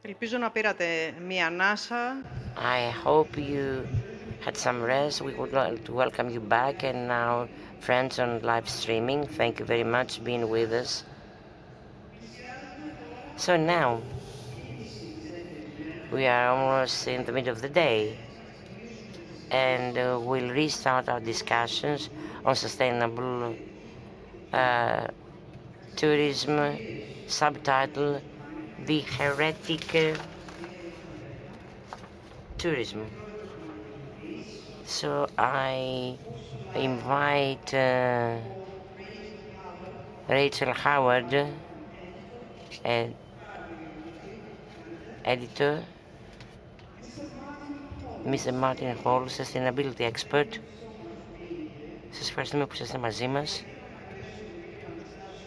Ελπίζω να πήρατε μία ανάσα. I hope you had some rest. We would like to welcome you back, and now, friends on live streaming, thank you very much for being with us. So now, we are almost in the middle of the day, and we'll restart our discussions on sustainable tourism, subtitle, The Heretic Tourism. So I invite Rachel Howard, editor, Mr. Martin Hall, sustainability expert. Σας ευχαριστούμε που είστε μαζί μας.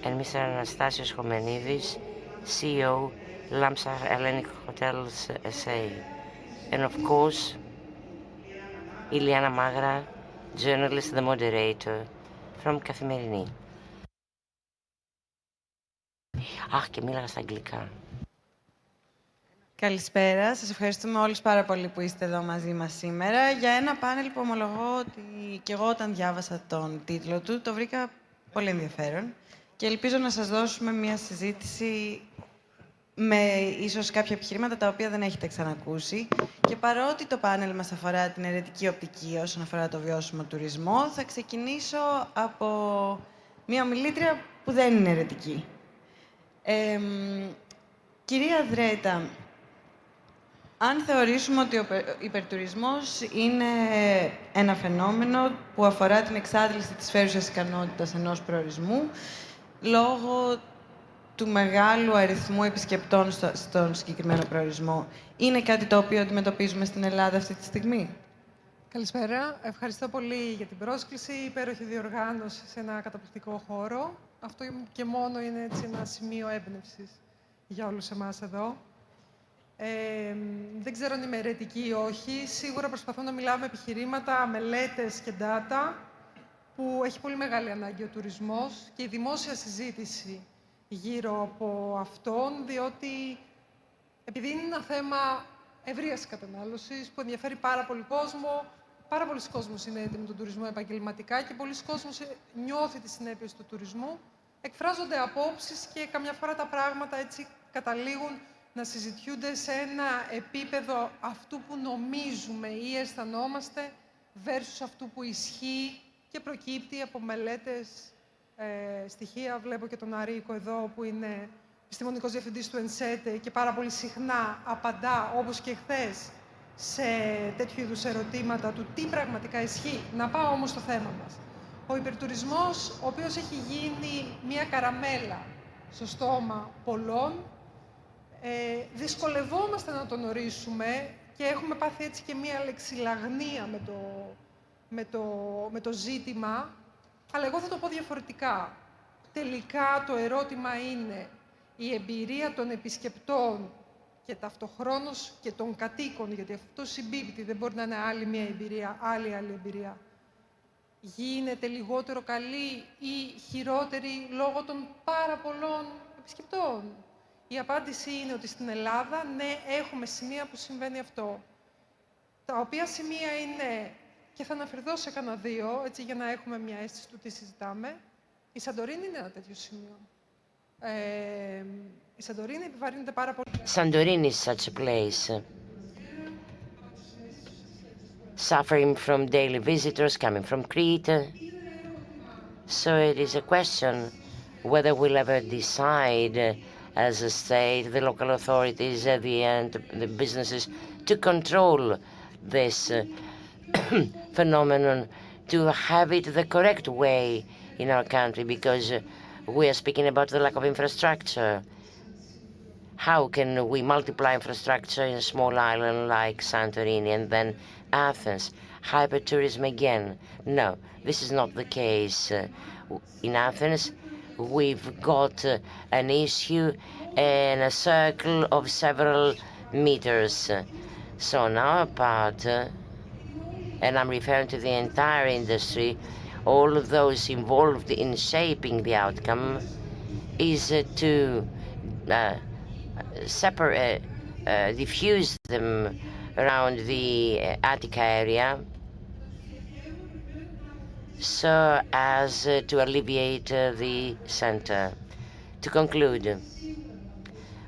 And Mr. Anastasios Homenidis, CEO, Lamsar Hellenic Hotels SA. And of course, Iliana Magra, journalist, the moderator from eKathimerini. Αχ, και μίλαγα στα αγγλικά. Καλησπέρα. Σας ευχαριστούμε όλους πάρα πολύ που είστε εδώ μαζί μας σήμερα για ένα πάνελ που ομολογώ ότι και εγώ όταν διάβασα τον τίτλο του το βρήκα πολύ ενδιαφέρον και ελπίζω να σας δώσουμε μια συζήτηση με ίσως κάποια επιχειρήματα τα οποία δεν έχετε ξανακούσει. Και παρότι το πάνελ μας αφορά την αιρετική οπτική όσον αφορά το βιώσιμο τουρισμό, θα ξεκινήσω από μια ομιλήτρια που δεν είναι αιρετική. Κυρία Δρέτα, αν θεωρήσουμε ότι ο υπερτουρισμός είναι ένα φαινόμενο που αφορά την εξάντληση της φέρουσας ικανότητας ενός προορισμού λόγω του μεγάλου αριθμού επισκεπτών στον συγκεκριμένο προορισμό, είναι κάτι το οποίο αντιμετωπίζουμε στην Ελλάδα αυτή τη στιγμή? Καλησπέρα. Ευχαριστώ πολύ για την πρόσκληση. Υπέροχη διοργάνωση σε ένα καταπληκτικό χώρο. Αυτό και μόνο είναι έτσι ένα σημείο έμπνευσης για όλους εμάς εδώ. Δεν ξέρω αν είμαι αιρετική ή όχι. Σίγουρα προσπαθώ να μιλάω με επιχειρήματα, μελέτες και data, που έχει πολύ μεγάλη ανάγκη ο τουρισμός και η δημόσια συζήτηση γύρω από αυτόν, διότι επειδή είναι ένα θέμα ευρείας κατανάλωσης που ενδιαφέρει πάρα πολύ κόσμο, πάρα πολλοί κόσμος είναι έτοιμοι τον τουρισμό επαγγελματικά και πολλοί κόσμος νιώθει τις συνέπειες του τουρισμού. Εκφράζονται απόψεις και καμιά φορά τα πράγματα έτσι καταλήγουν να συζητιούνται σε ένα επίπεδο αυτού που νομίζουμε ή αισθανόμαστε versus αυτού που ισχύει και προκύπτει από μελέτες, στοιχεία. Βλέπω και τον Αρίκο εδώ που είναι επιστημονικός διευθυντής του ΕΝΣΕΤΕ και πάρα πολύ συχνά απαντά, όπως και χθες, σε τέτοιου είδους ερωτήματα του τι πραγματικά ισχύει. Να πάω όμως στο θέμα μας. Ο υπερτουρισμός, ο οποίος έχει γίνει μια καραμέλα στο στόμα πολλών, δυσκολευόμαστε να τον ορίσουμε και έχουμε πάθει έτσι και μια λεξιλαγνία με το ζήτημα, αλλά εγώ θα το πω διαφορετικά. Τελικά το ερώτημα είναι η εμπειρία των επισκεπτών και ταυτοχρόνως και των κατοίκων, γιατί αυτό συμπίπτει, δεν μπορεί να είναι άλλη μια εμπειρία, άλλη εμπειρία. Γίνεται λιγότερο καλή ή χειρότερη λόγω των πάρα πολλών επισκεπτών? Η απάντηση είναι ότι στην Ελλάδα, ναι, έχουμε σημεία που συμβαίνει αυτό. Τα οποία σημεία είναι, και θα αναφερθώ σε κανένα δύο, έτσι για να έχουμε μια αίσθηση του τι συζητάμε. Η Σαντορίνη είναι ένα τέτοιο σημείο. Η Σαντορίνη επιβαρύνεται πάρα πολύ. Santorini is such a place, suffering from daily visitors coming from Crete. So it is a question whether we'll ever decide as a state, the local authorities, the businesses, to control this phenomenon, to have it the correct way in our country, because we are speaking about the lack of infrastructure. How can we multiply infrastructure in a small island like Santorini and then Athens? Hypertourism again? No, this is not the case. In Athens, we've got an issue in a circle of several meters. So on our part, and I'm referring to the entire industry, all of those involved in shaping the outcome, is to diffuse them around the Attica area so as to alleviate the center. To conclude,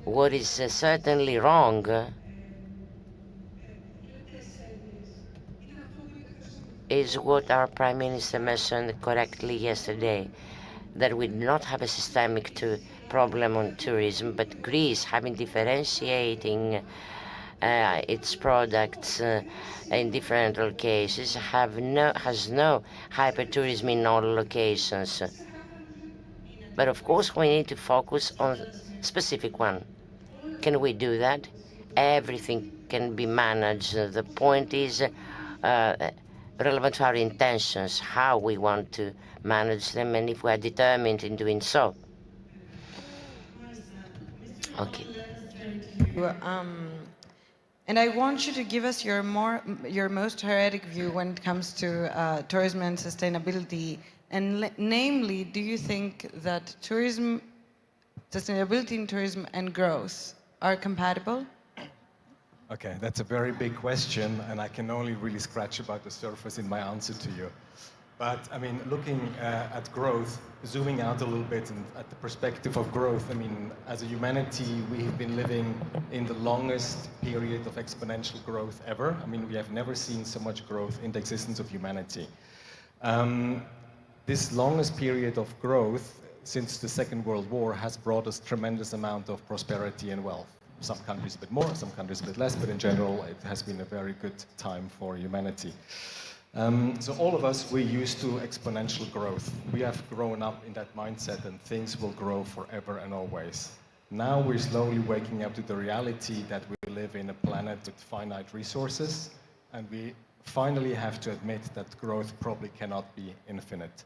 what is certainly wrong is what our Prime Minister mentioned correctly yesterday, that we do not have a systemic problem on tourism, but Greece having differentiating its products in different locations has no hypertourism in all locations. But of course we need to focus on specific one. Can we do that? Everything can be managed. The point is relevant to our intentions, how we want to manage them, and if we are determined in doing so. Okay. And I want you to give us your most heretic view when it comes to tourism and sustainability. And namely, do you think that sustainability in tourism and growth are compatible? Okay, that's a very big question, and I can only really scratch about the surface in my answer to you. But I mean, looking at growth, zooming out a little bit and at the perspective of growth, I mean, as a humanity, we have been living in the longest period of exponential growth ever. I mean, we have never seen so much growth in the existence of humanity. This longest period of growth since the Second World War has brought us tremendous amount of prosperity and wealth. Some countries a bit more, some countries a bit less, but in general, it has been a very good time for humanity. So all of us, we're used to exponential growth. We have grown up in that mindset and things will grow forever and always. Now we're slowly waking up to the reality that we live in a planet with finite resources, and we finally have to admit that growth probably cannot be infinite.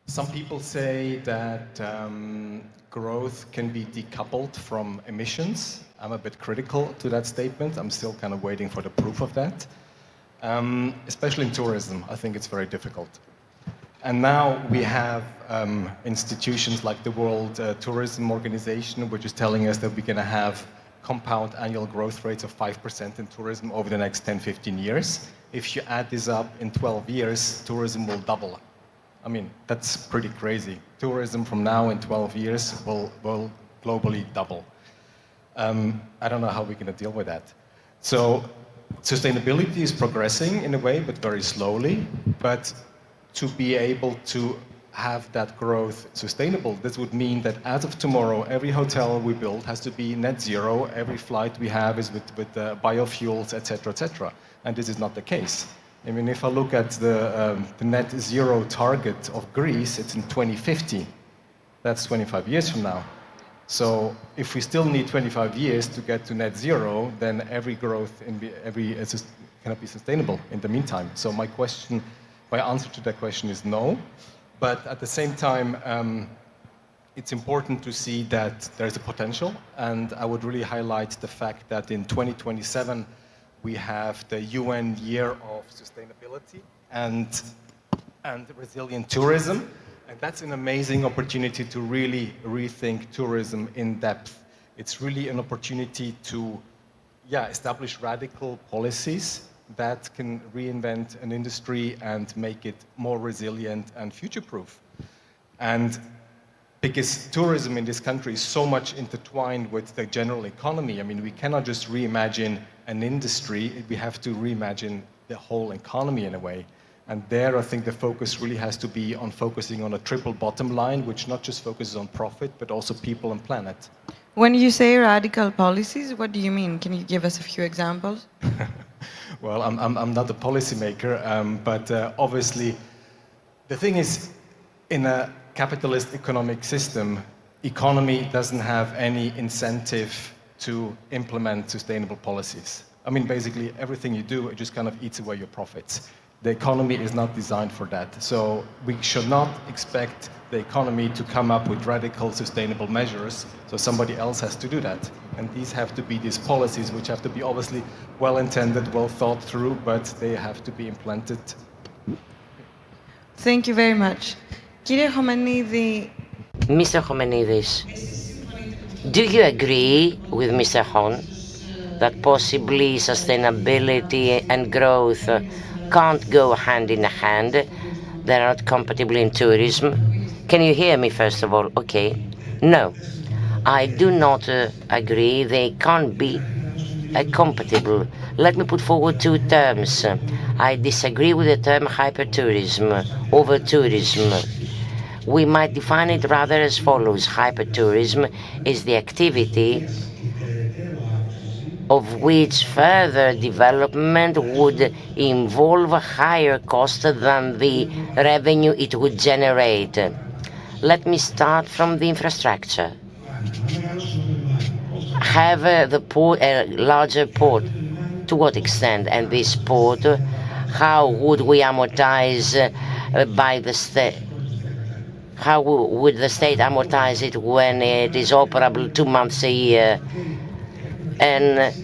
Some people say that growth can be decoupled from emissions. I'm a bit critical to that statement. I'm still kind of waiting for the proof of that. Especially in tourism, I think it's very difficult. And now we have institutions like the World Tourism Organization, which is telling us that we're going to have compound annual growth rates of 5% in tourism over the next 10, 15 years. If you add this up in 12 years, tourism will double. I mean, that's pretty crazy. Tourism from now in 12 years will globally double. I don't know how we're going to deal with that. So sustainability is progressing in a way, but very slowly. But to be able to have that growth sustainable, this would mean that as of tomorrow, every hotel we build has to be net zero. Every flight we have is with biofuels, etc., etc. And this is not the case. I mean, if I look at the net zero target of Greece, it's in 2050. That's 25 years from now. So if we still need 25 years to get to net zero, then every growth cannot be sustainable in the meantime. So my answer to that question is no. But at the same time, it's important to see that there's a potential. And I would really highlight the fact that in 2027, we have the UN Year of Sustainability and Resilient Tourism. And that's an amazing opportunity to really rethink tourism in depth. It's really an opportunity to establish radical policies that can reinvent an industry and make it more resilient and future-proof. And because tourism in this country is so much intertwined with the general economy, I mean, we cannot just reimagine an industry, we have to reimagine the whole economy in a way. And there, I think the focus really has to be on focusing on a triple bottom line, which not just focuses on profit, but also people and planet. When you say radical policies, what do you mean? Can you give us a few examples? Well, I'm not a policymaker, but obviously, the thing is, in a capitalist economic system, economy doesn't have any incentive to implement sustainable policies. I mean, basically, everything you do, it just kind of eats away your profits. The economy is not designed for that. So we should not expect the economy to come up with radical sustainable measures, so somebody else has to do that. And these have to be these policies, which have to be obviously well-intended, well thought through, but they have to be implemented. Thank you very much. Κύριε Χομενίδη. Mr. Khomenidis, Do you agree with Mr. Hon that possibly sustainability and growth can't go hand in hand? They're not compatible in tourism. Can you hear me first of all? Okay. No, I do not agree. They can't be compatible. Let me put forward two terms. I disagree with the term hypertourism, over-tourism. We might define it rather as follows. Hypertourism is the activity of which further development would involve a higher cost than the revenue it would generate. Let me start from the infrastructure. Have the port, a larger port. To what extent? And this port, how would we amortize by the state? How would the state amortize it when it is operable 2 months a year? And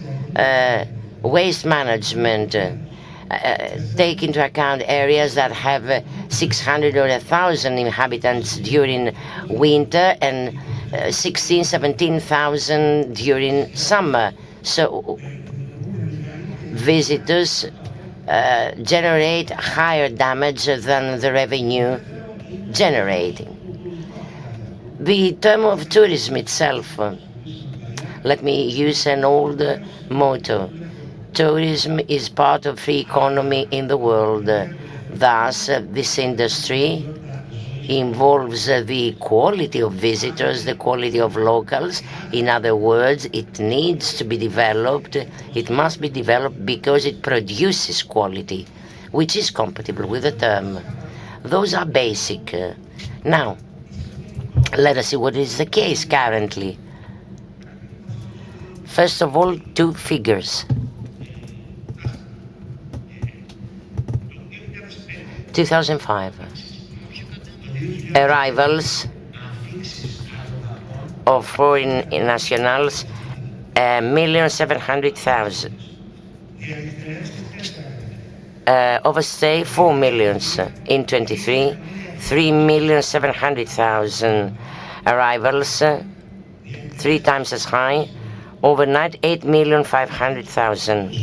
waste management. Take into account areas that have 600 or 1,000 inhabitants during winter and 16, 17,000 during summer. So visitors generate higher damage than the revenue generating. The term of tourism itself, let me use an old motto. Tourism is part of the economy in the world. Thus, this industry involves the quality of visitors, the quality of locals. In other words, it needs to be developed. It must be developed because it produces quality, which is compatible with the term. Those are basic. Now, let us see what is the case currently. First of all, two figures. 2005. Arrivals of foreign nationals, 1,700,000. Overstay, 4 million. In 23, 3,700,000. Arrivals, 3 times as high. Overnight, 8,500,000.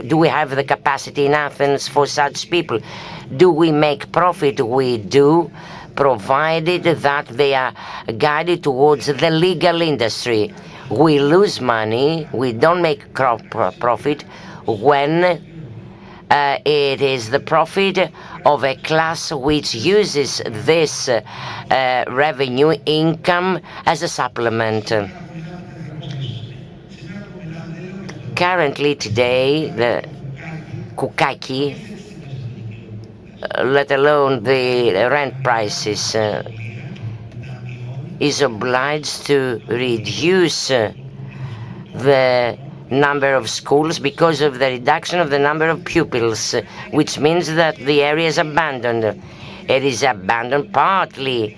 Do we have the capacity in Athens for such people? Do we make profit? We do, provided that they are guided towards the legal industry. We lose money, we don't make profit when it is the profit of a class which uses this revenue income as a supplement. Currently, today, the Koukaki, let alone the rent prices, is obliged to reduce the number of schools because of the reduction of the number of pupils, which means that the area is abandoned. It is abandoned partly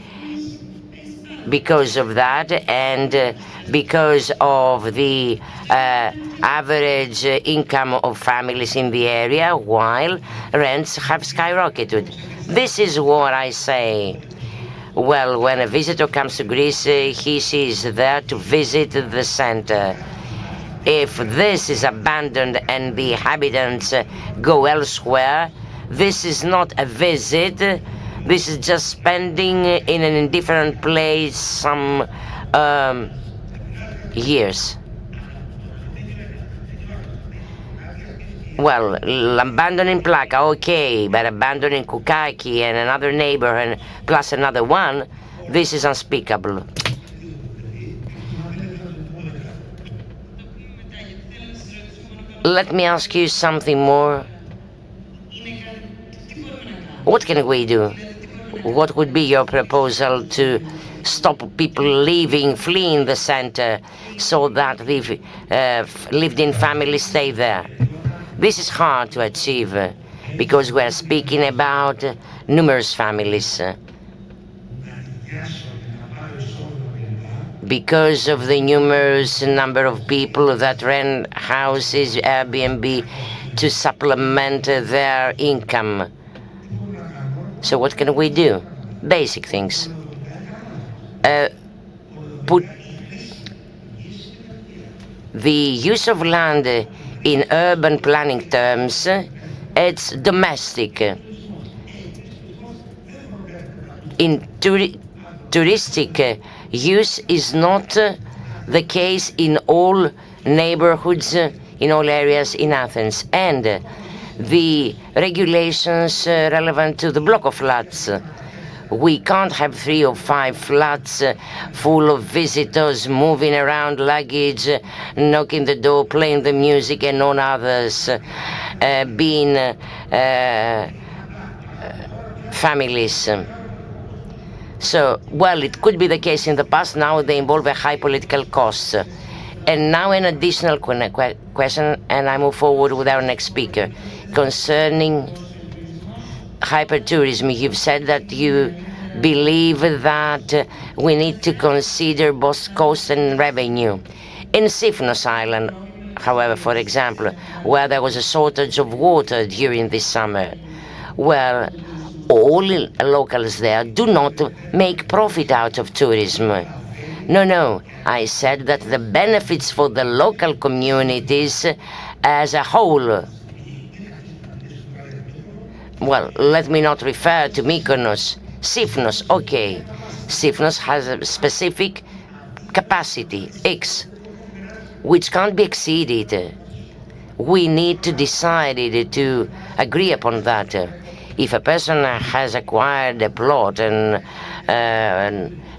because of that and because of the average income of families in the area, while rents have skyrocketed. This is what I say. Well, when a visitor comes to Greece, he is there to visit the center. If this is abandoned and the inhabitants go elsewhere, this is not a visit. This is just spending in an indifferent place some years. Well, abandoning Plaka, okay, but abandoning Koukaki and another neighbor and plus another one, this is unspeakable. Let me ask you something more. What can we do? What would be your proposal to stop people leaving, fleeing the center so that the lived-in families stay there? This is hard to achieve because we are speaking about numerous families. Because of the numerous number of people that rent houses, Airbnb, to supplement their income. So what can we do? Basic things. Put The use of land in urban planning terms, it's domestic. In touristic use is not the case in all neighborhoods, in all areas in Athens. And the regulations relevant to the block of flats. We can't have 3 or 5 flats full of visitors moving around, luggage, knocking the door, playing the music, and none others being families. So, well, it could be the case in the past. Now they involve a high political cost. And now an additional question, and I move forward with our next speaker. Concerning hypertourism, you've said that you believe that we need to consider both cost and revenue. In Sifnos Island, however, for example, where there was a shortage of water during this summer, well, all locals there do not make profit out of tourism. No, I said that the benefits for the local communities as a whole. Well, let me not refer to Mykonos. Sifnos, okay. Sifnos has a specific capacity, X, which can't be exceeded. We need to decide to agree upon that. If a person has acquired a plot and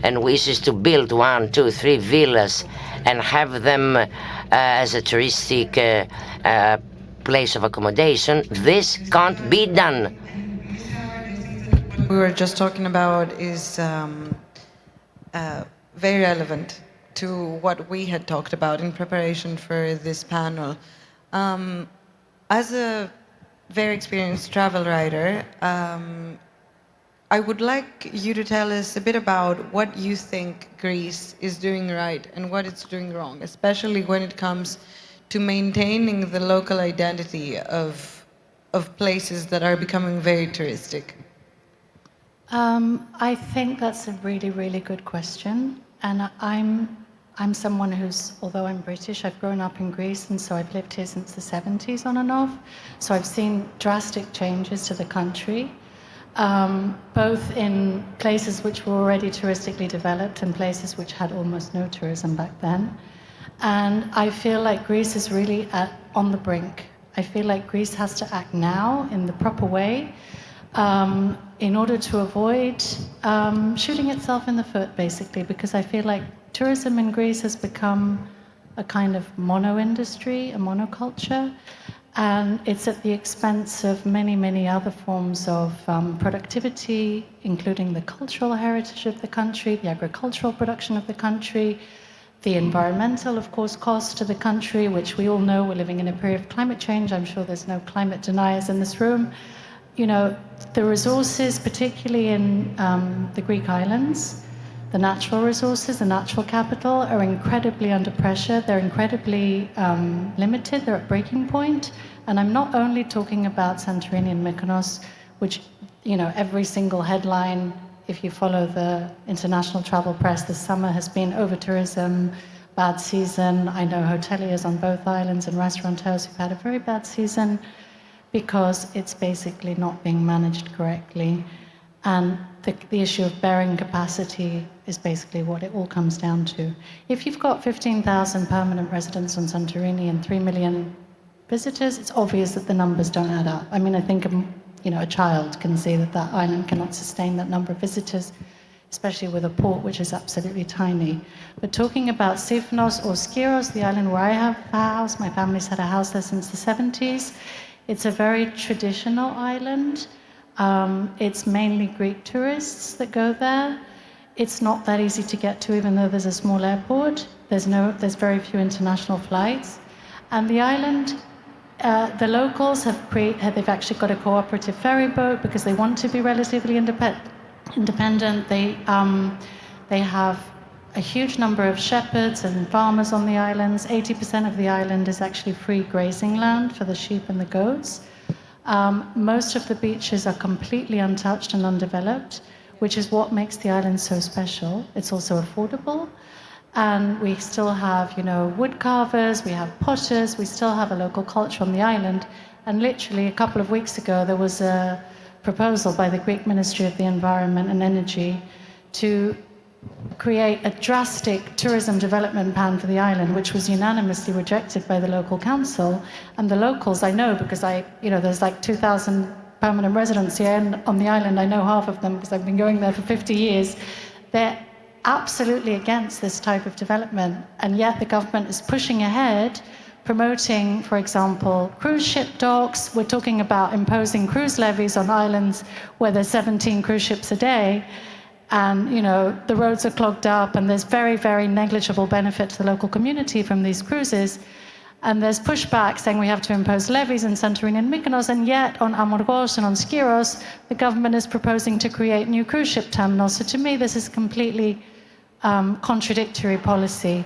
wishes to build 1, 2, 3 villas and have them as a touristic place of accommodation, this can't be done. We were just talking about is very relevant to what we had talked about in preparation for this panel. As a very experienced travel writer, I would like you to tell us a bit about what you think Greece is doing right and what it's doing wrong, especially when it comes to maintaining the local identity of places that are becoming very touristic. I think that's a really, really good question. And I'm someone who's, although I'm British, I've grown up in Greece, and so I've lived here since the 70s on and off. So I've seen drastic changes to the country, both in places which were already touristically developed and places which had almost no tourism back then. And I feel like Greece is really on the brink. I feel like Greece has to act now in the proper way in order to avoid shooting itself in the foot, basically, because I feel like tourism in Greece has become a kind of mono-industry, a monoculture, and it's at the expense of many, many other forms of productivity, including the cultural heritage of the country, the agricultural production of the country, the environmental, of course, cost to the country, which we all know we're living in a period of climate change. I'm sure there's no climate deniers in this room. You know, the resources, particularly in the Greek islands, the natural resources, the natural capital, are incredibly under pressure. They're incredibly limited. They're at breaking point. And I'm not only talking about Santorini and Mykonos, which, you know, every single headline, if you follow the international travel press this summer, has been over-tourism, bad season. I know hoteliers on both islands and restaurateurs who've had a very bad season because it's basically not being managed correctly. And the issue of bearing capacity is basically what it all comes down to. If you've got 15,000 permanent residents on Santorini and 3 million visitors, it's obvious that the numbers don't add up. I mean, I think a child can see that that island cannot sustain that number of visitors, especially with a port which is absolutely tiny. But talking about Sifnos or Skiros, the island where I have a house, my family's had a house there since the 70s. It's a very traditional island. It's mainly Greek tourists that go there. It's not that easy to get to, even though there's a small airport. There's very few international flights. And the island, the locals they've actually got a cooperative ferry boat because they want to be relatively independent. They have a huge number of shepherds and farmers on the islands. 80% of the island is actually free grazing land for the sheep and the goats. Most of the beaches are completely untouched and undeveloped, which is what makes the island so special. It's also affordable. And we still have, wood carvers, we have potters, we still have a local culture on the island. And literally a couple of weeks ago, there was a proposal by the Greek Ministry of the Environment and Energy to create a drastic tourism development plan for the island, which was unanimously rejected by the local council. And the locals, I know, because there's like 2,000 permanent residents here on the island. I know half of them because I've been going there for 50 years. They're absolutely against this type of development. And yet the government is pushing ahead, promoting, for example, cruise ship docks. We're talking about imposing cruise levies on islands where there's 17 cruise ships a day. And, the roads are clogged up and there's very, very negligible benefit to the local community from these cruises. And there's pushback saying we have to impose levies in Santorini and Mykonos, and yet on Amorgos and on Skiros, the government is proposing to create new cruise ship terminals. So to me, this is completely contradictory policy.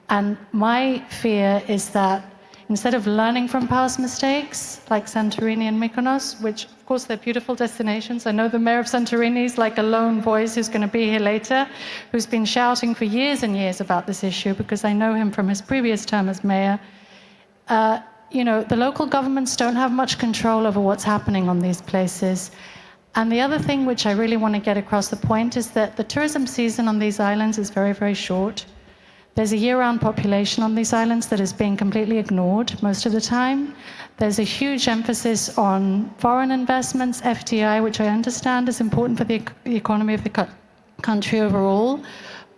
And my fear is that instead of learning from past mistakes, like Santorini and Mykonos, which of course they're beautiful destinations. I know the mayor of Santorini is like a lone voice who's going to be here later, who's been shouting for years and years about this issue because I know him from his previous term as mayor. The local governments don't have much control over what's happening on these places. And the other thing which I really want to get across the point is that the tourism season on these islands is very, very short. There's a year-round population on these islands that is being completely ignored most of the time. There's a huge emphasis on foreign investments, FDI, which I understand is important for the economy of the country overall.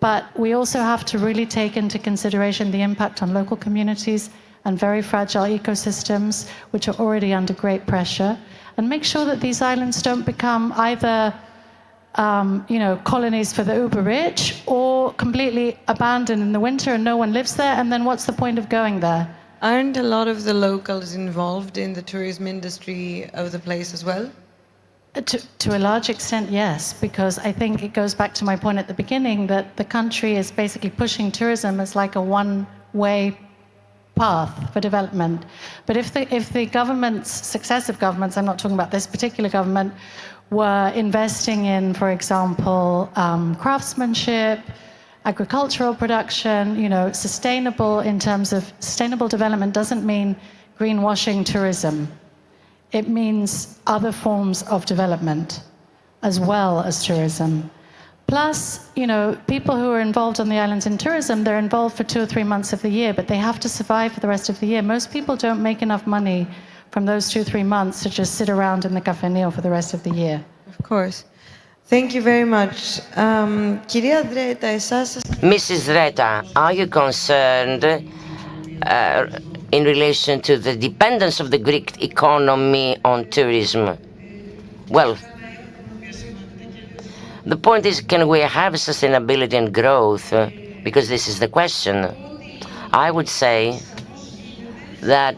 But we also have to really take into consideration the impact on local communities and very fragile ecosystems, which are already under great pressure, and make sure that these islands don't become either colonies for the uber rich or completely abandoned in the winter and no one lives there, and then what's the point of going there? Aren't a lot of the locals involved in the tourism industry of the place as well? To a large extent, yes, because I think it goes back to my point at the beginning that the country is basically pushing tourism as like a one-way path for development. But if the governments, successive governments, I'm not talking about this particular government, were investing in, for example, craftsmanship, agricultural production, sustainable in terms of sustainable development doesn't mean greenwashing tourism. It means other forms of development as well as tourism. Plus, people who are involved on the islands in tourism, they're involved for 2 or 3 months of the year, but they have to survive for the rest of the year. Most people don't make enough money from those 2 or 3 months to just sit around in the cafeneo for the rest of the year. Of course. Thank you very much. Κυρία Δρέτα, εσάς... Mrs. Reta, are you concerned in relation to the dependence of the Greek economy on tourism? Well, the point is, can we have sustainability and growth? Because this is the question. I would say that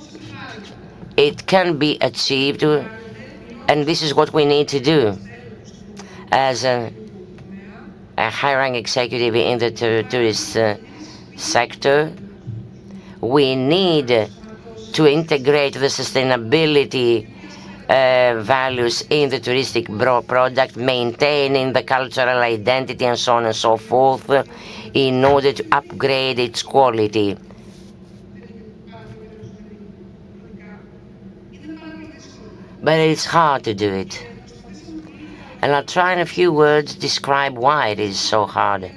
it can be achieved, and this is what we need to do. As a high-rank executive in the tourist sector, we need to integrate the sustainability values in the touristic product, maintaining the cultural identity and so on and so forth in order to upgrade its quality. But it's hard to do it. And I'll try in a few words describe why it is so hard.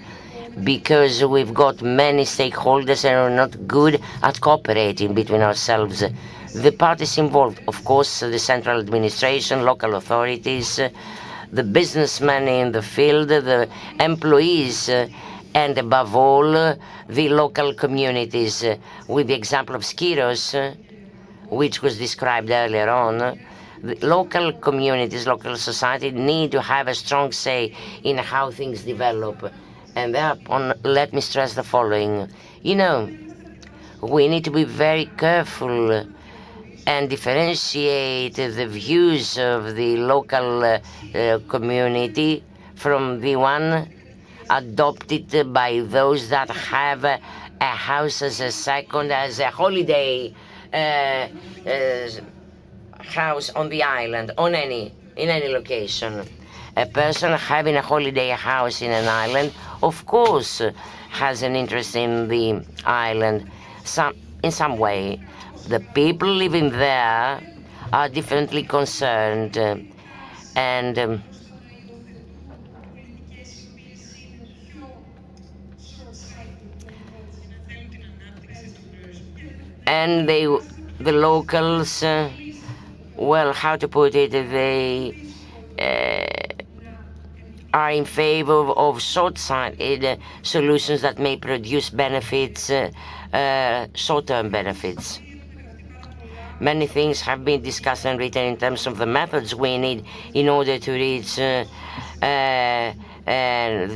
Because we've got many stakeholders and we're not good at cooperating between ourselves. The parties involved, of course, the central administration, local authorities, the businessmen in the field, the employees, and above all, the local communities. With the example of Skiros, which was described earlier on, the local communities, local society need to have a strong say in how things develop. And thereupon, let me stress the following. We need to be very careful and differentiate the views of the local community from the one adopted by those that have a house as a holiday house on the island, in any location. A person having a holiday house in an island, of course, has an interest in the island in some way. The people living there are differently concerned, and the locals, well, how to put it, they are in favor of short-sighted solutions that may produce benefits, short-term benefits. Many things have been discussed and written in terms of the methods we need in order to reach the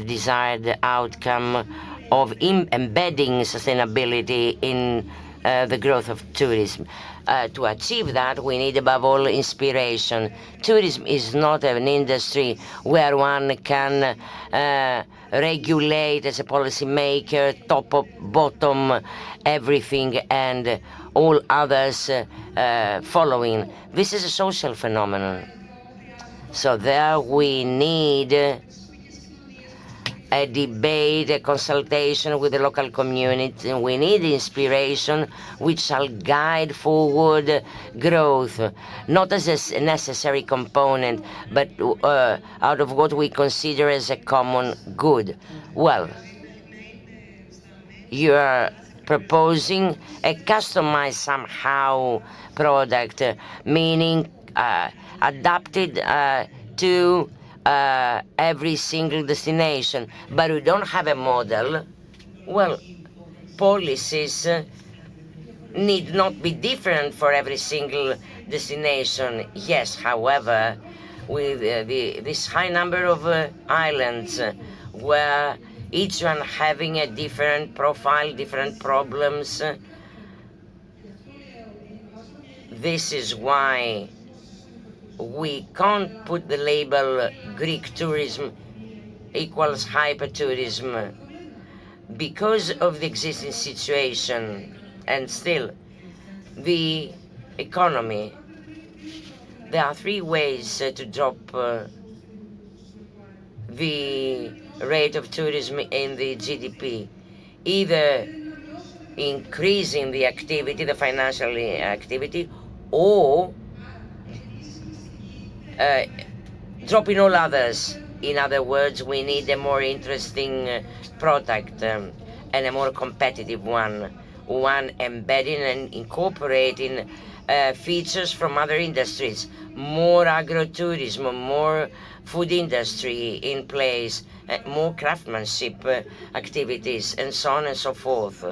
desired outcome of embedding sustainability in the growth of tourism. To achieve that, we need above all inspiration. Tourism is not an industry where one can regulate as a policymaker, top or bottom, everything and all others following. This is a social phenomenon. So there we need a debate, a consultation with the local community. We need inspiration which shall guide forward growth, not as a necessary component, but out of what we consider as a common good. Well, you are proposing a customized somehow product, meaning adapted to every single destination, but we don't have a model. Well, policies need not be different for every single destination. Yes, however, with this high number of islands where each one having a different profile, different problems, this is why we can't put the label Greek tourism equals hypertourism because of the existing situation and still the economy. There are three ways to drop the rate of tourism in the GDP. Either increasing the activity, the financial activity, or dropping all others. In other words, we need a more interesting product and a more competitive one embedding and incorporating features from other industries, more agrotourism, more food industry in place, more craftsmanship activities, and so on and so forth.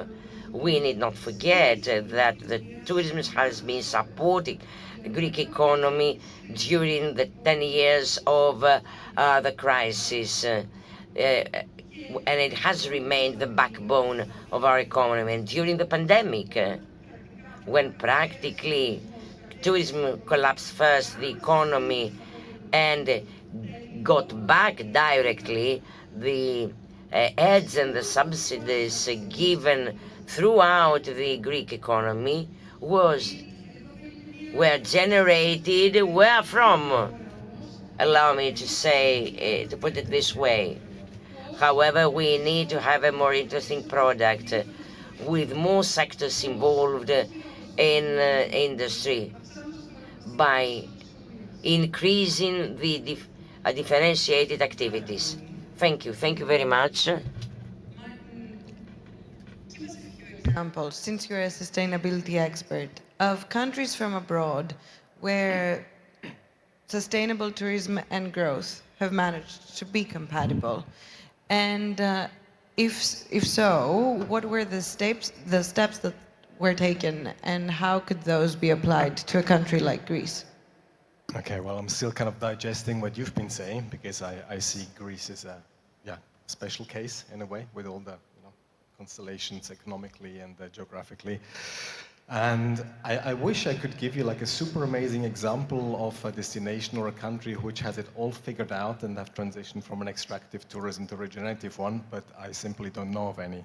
We need not forget that the tourism has been supporting the Greek economy during the 10 years of the crisis. And it has remained the backbone of our economy. And during the pandemic, when practically tourism collapsed first, the economy, and got back directly, the aids and the subsidies given throughout the Greek economy were generated where from? Allow me to say, to put it this way. However, we need to have a more interesting product with more sectors involved in industry by increasing the differentiated activities. Thank you. Thank you very much. Example, since you're a sustainability expert, of countries from abroad where sustainable tourism and growth have managed to be compatible. And if so, what were the steps that were taken, and how could those be applied to a country like Greece? Okay, well, I'm still kind of digesting what you've been saying, because I see Greece as a special case in a way, with all the constellations economically and geographically. And I wish I could give you like a super amazing example of a destination or a country which has it all figured out and have transitioned from an extractive tourism to regenerative one, but I simply don't know of any.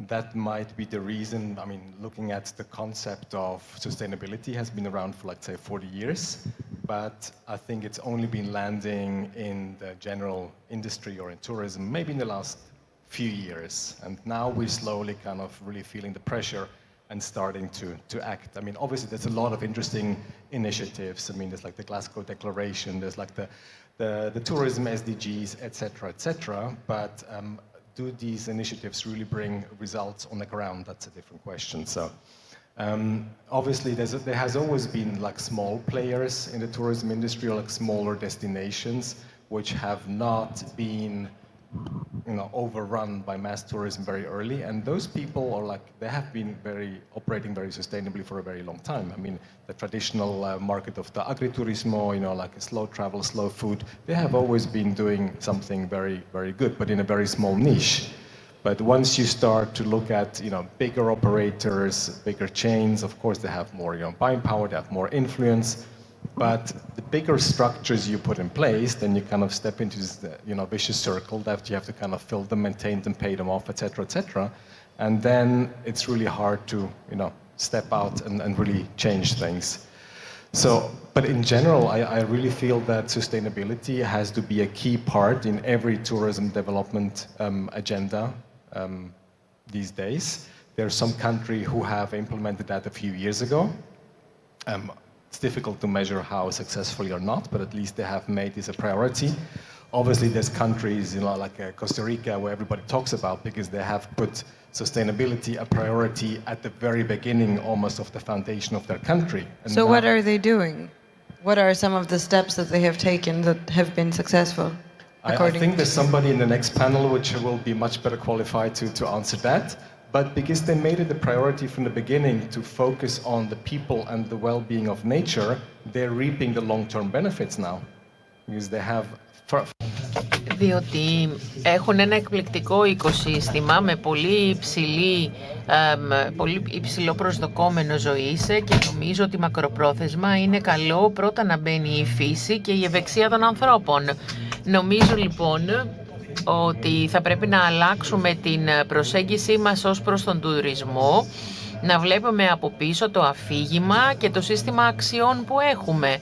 That might be the reason. I mean, looking at the concept of sustainability has been around for, let's say, 40 years. but I think it's only been landing in the general industry or in tourism maybe in the last few years. And now we're slowly kind of really feeling the pressure and starting to act. I mean, obviously there's a lot of interesting initiatives. I mean, there's like the Glasgow Declaration, there's like the tourism SDGs, et cetera, but do these initiatives really bring results on the ground? That's a different question. So obviously there has always been like small players in the tourism industry, or like smaller destinations, which have not been overrun by mass tourism very early, and those people are like, they have been operating very sustainably for a very long time. I mean, the traditional market of the agriturismo, like slow travel, slow food, they have always been doing something very, very good, but in a very small niche. But once you start to look at, bigger operators, bigger chains, of course they have more, buying power, they have more influence. But the bigger structures you put in place, then you kind of step into this, vicious circle that you have to kind of fill them, maintain them, pay them off, et cetera, and then it's really hard to, step out and really change things. So, but in general, I really feel that sustainability has to be a key part in every tourism development agenda these days. There are some countries who have implemented that a few years ago. It's difficult to measure how successfully or not, but at least they have made this a priority. Obviously, there's countries, like Costa Rica, where everybody talks about, because they have put sustainability a priority at the very beginning, almost of the foundation of their country. And so what are they doing? What are some of the steps that they have taken that have been successful? I think there's somebody in the next panel which will be much better qualified to answer that. But because they made it a priority from the beginning to focus on the people and the well-being of nature, they're reaping the long-term benefits now. Because they have... Διότι έχουν ένα εκπληκτικό οικοσύστημα με πολύ υψηλό προσδοκόμενο ζωής, και νομίζω ότι μακροπρόθεσμα είναι καλό πρώτα να μπαίνει η φύση και η ευεξία των ανθρώπων. Νομίζω λοιπόν ότι θα πρέπει να αλλάξουμε την προσέγγιση μας ως προς τον τουρισμό, να βλέπουμε από πίσω το αφήγημα και το σύστημα αξιών που έχουμε.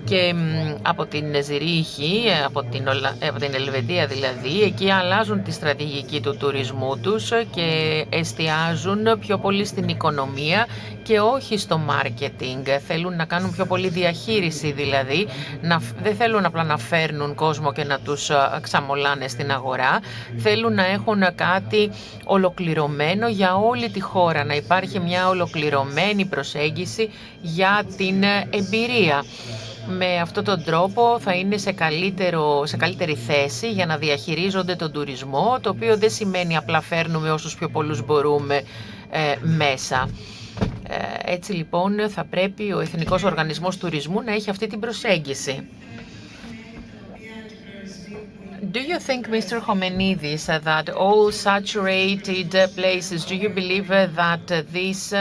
Και από την Ζηρίχη, από την Ελβετία δηλαδή, εκεί αλλάζουν τη στρατηγική του τουρισμού τους και εστιάζουν πιο πολύ στην οικονομία και όχι στο μάρκετινγκ. Θέλουν να κάνουν πιο πολύ διαχείριση δηλαδή, δεν θέλουν απλά να φέρνουν κόσμο και να τους ξαμολάνε στην αγορά. Θέλουν να έχουν κάτι ολοκληρωμένο για όλη τη χώρα, να υπάρχει μια ολοκληρωμένη προσέγγιση για την εμπειρία. Με αυτόν τον τρόπο θα είναι σε καλύτερη θέση για να διαχειρίζονται τον τουρισμό, το οποίο δεν σημαίνει απλά φέρνουμε όσους πιο πολλούς μπορούμε μέσα. Έτσι λοιπόν θα πρέπει ο Εθνικός Οργανισμός Τουρισμού να έχει αυτή την προσέγγιση. Do you think, Mr. Khomenidis, that all saturated places, do you believe that this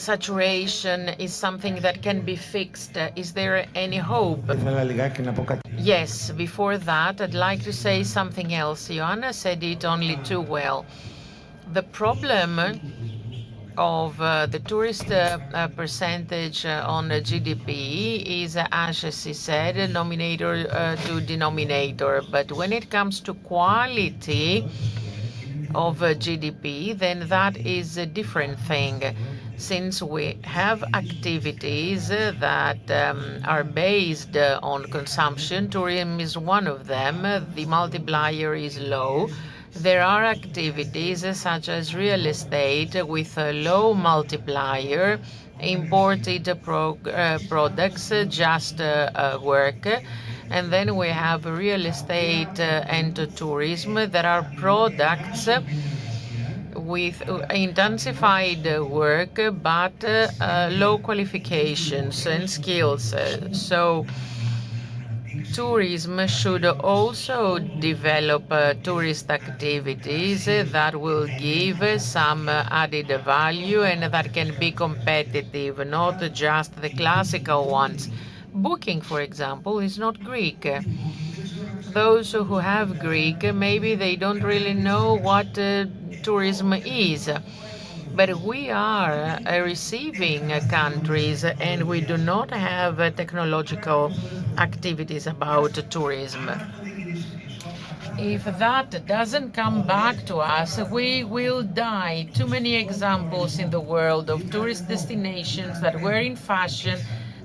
saturation is something that can be fixed? Is there any hope? Yes, before that, I'd like to say something else. Ioanna said it only too well. The problem of the tourist percentage on GDP is, as she said, nominator to denominator. But when it comes to quality of GDP, then that is a different thing. Since we have activities that are based on consumption, tourism is one of them, the multiplier is low. There are activities such as real estate with a low multiplier, imported products, just work. And then we have real estate and tourism. There are products with intensified work but low qualifications and skills. So tourism should also develop tourist activities that will give some added value and that can be competitive, not just the classical ones. Booking, for example, is not Greek. Those who have Greek, maybe they don't really know what tourism is. But we are receiving countries, and we do not have technological activities about tourism. If that doesn't come back to us, we will die. Too many examples in the world of tourist destinations that were in fashion,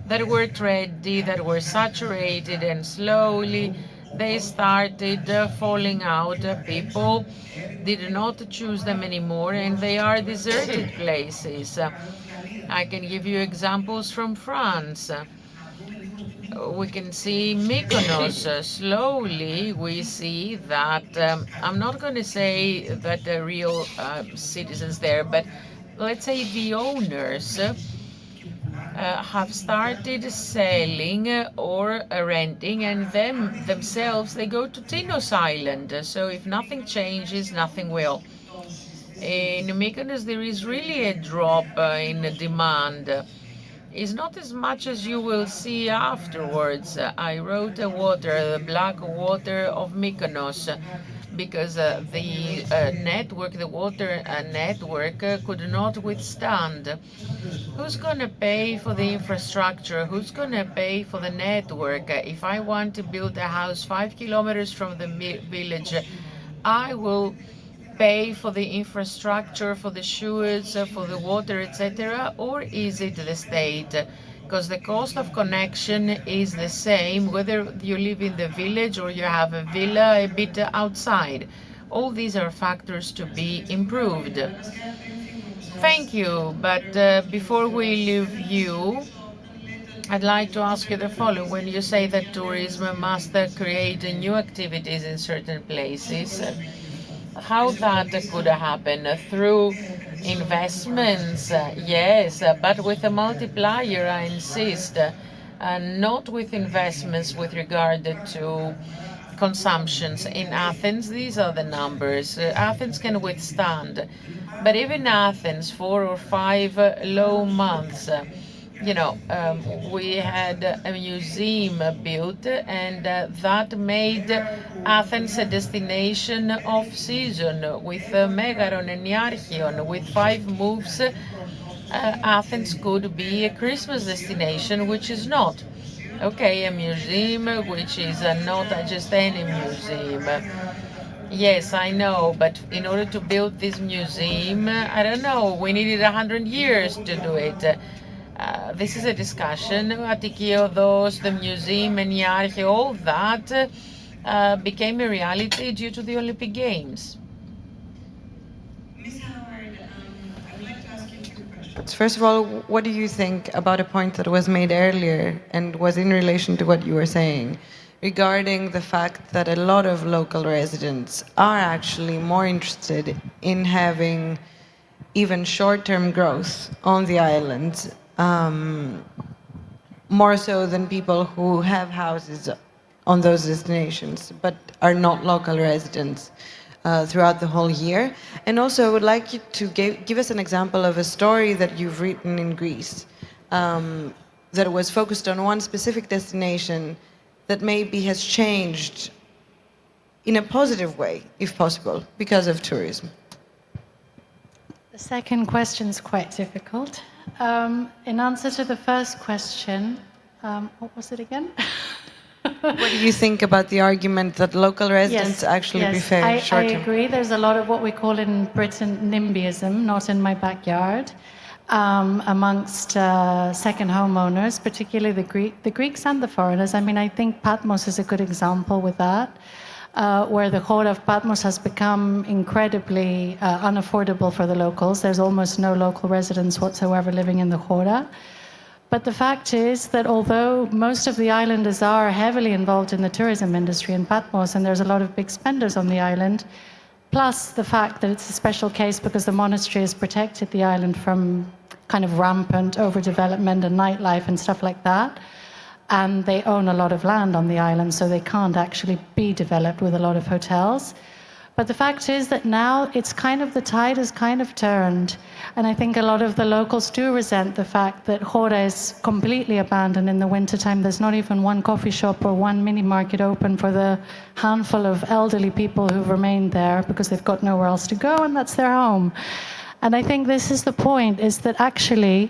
that were trendy, that were saturated, and slowly they started falling out. People did not choose them anymore, and they are deserted places. I can give you examples from France. We can see Mykonos. Slowly, we see that I'm not going to say that the real citizens there, but let's say the owners have started selling or renting, and themselves they go to Tinos Island. So if nothing changes, nothing will. In Mykonos, there is really a drop in demand. It's not as much as you will see afterwards. I wrote a water, the black water of Mykonos, because the network, the water network, could not withstand. Who's going to pay for the infrastructure? Who's going to pay for the network? If I want to build a house 5 kilometers from the village, I will pay for the infrastructure, for the sewage, for the water, etc., or is it the state? Because the cost of connection is the same whether you live in the village or you have a villa a bit outside. All these are factors to be improved. Thank you, but before we leave you, I'd like to ask you the following. When you say that tourism must create new activities in certain places, how that could happen? Through investments, yes, but with a multiplier, I insist, not with investments with regard to consumptions. In Athens, these are the numbers. Athens can withstand, but even Athens, 4 or 5 low months, we had a museum built, and that made Athens a destination off season with Megaron and Niarchion. With 5 moves, Athens could be a Christmas destination, which is not. Okay, a museum, which is not just any museum. Yes, I know, but in order to build this museum, I don't know, we needed 100 years to do it. This is a discussion. Attiki Odos, the museum, Niarche, all that became a reality due to the Olympic Games. First of all, what do you think about a point that was made earlier and was in relation to what you were saying regarding the fact that a lot of local residents are actually more interested in having even short-term growth on the island, more so than people who have houses on those destinations but are not local residents throughout the whole year? And also, I would like you to give us an example of a story that you've written in Greece that was focused on one specific destination that maybe has changed in a positive way, if possible, because of tourism. The second question is quite difficult. In answer to the first question, what was it again? What do you think about the argument that local residents actually prefer short-term? I agree. There's a lot of what we call in Britain NIMBYism, not in my backyard, amongst second homeowners, particularly the Greeks and the foreigners. I mean, I think Patmos is a good example with that, where the whole of Patmos has become incredibly unaffordable for the locals. There's almost no local residents whatsoever living in the Hora. But the fact is that although most of the islanders are heavily involved in the tourism industry in Patmos, and there's a lot of big spenders on the island, plus the fact that it's a special case because the monastery has protected the island from kind of rampant overdevelopment and nightlife and stuff like that, and they own a lot of land on the island, so they can't actually be developed with a lot of hotels. But the fact is that now it's kind of, the tide has kind of turned. And I think a lot of the locals do resent the fact that Hora is completely abandoned in the wintertime. There's not even one coffee shop or one mini market open for the handful of elderly people who've remained there because they've got nowhere else to go, and that's their home. And I think this is the point, is that actually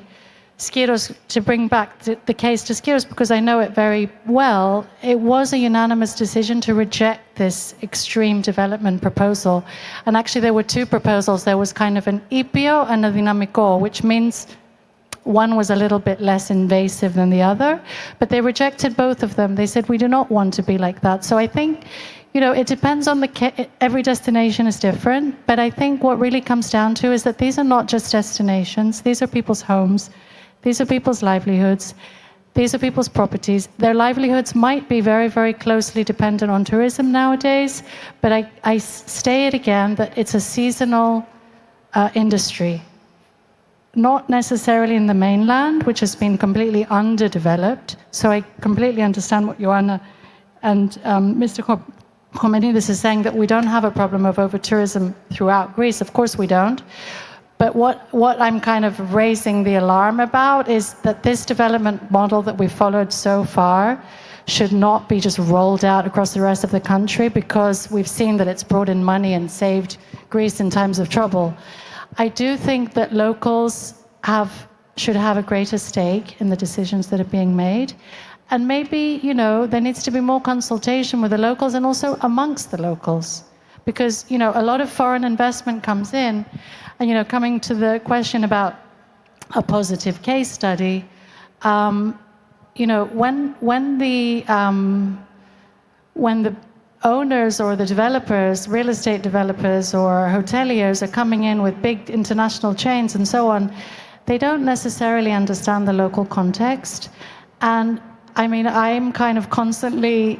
Skiros, to bring back the case to Skiros, because I know it very well, it was a unanimous decision to reject this extreme development proposal. And actually there were two proposals. There was kind of an ήπιο and a δυναμικό, which means one was a little bit less invasive than the other, but they rejected both of them. They said, we do not want to be like that. So I think, it depends on every destination is different, but I think what really comes down to is that these are not just destinations. These are people's homes. These are people's livelihoods. These are people's properties. Their livelihoods might be very, very closely dependent on tourism nowadays, but I say it again that it's a seasonal industry. Not necessarily in the mainland, which has been completely underdeveloped. So I completely understand what Ioanna and Mr. Komenides is saying, that we don't have a problem of over-tourism throughout Greece. Of course we don't. But what I'm kind of raising the alarm about is that this development model that we've followed so far should not be just rolled out across the rest of the country, because we've seen that it's brought in money and saved Greece in times of trouble. I do think that locals should have a greater stake in the decisions that are being made. And maybe, there needs to be more consultation with the locals and also amongst the locals. Because, a lot of foreign investment comes in. And, coming to the question about a positive case study, when the owners or the developers, real estate developers or hoteliers are coming in with big international chains and so on, they don't necessarily understand the local context. And I'm kind of constantly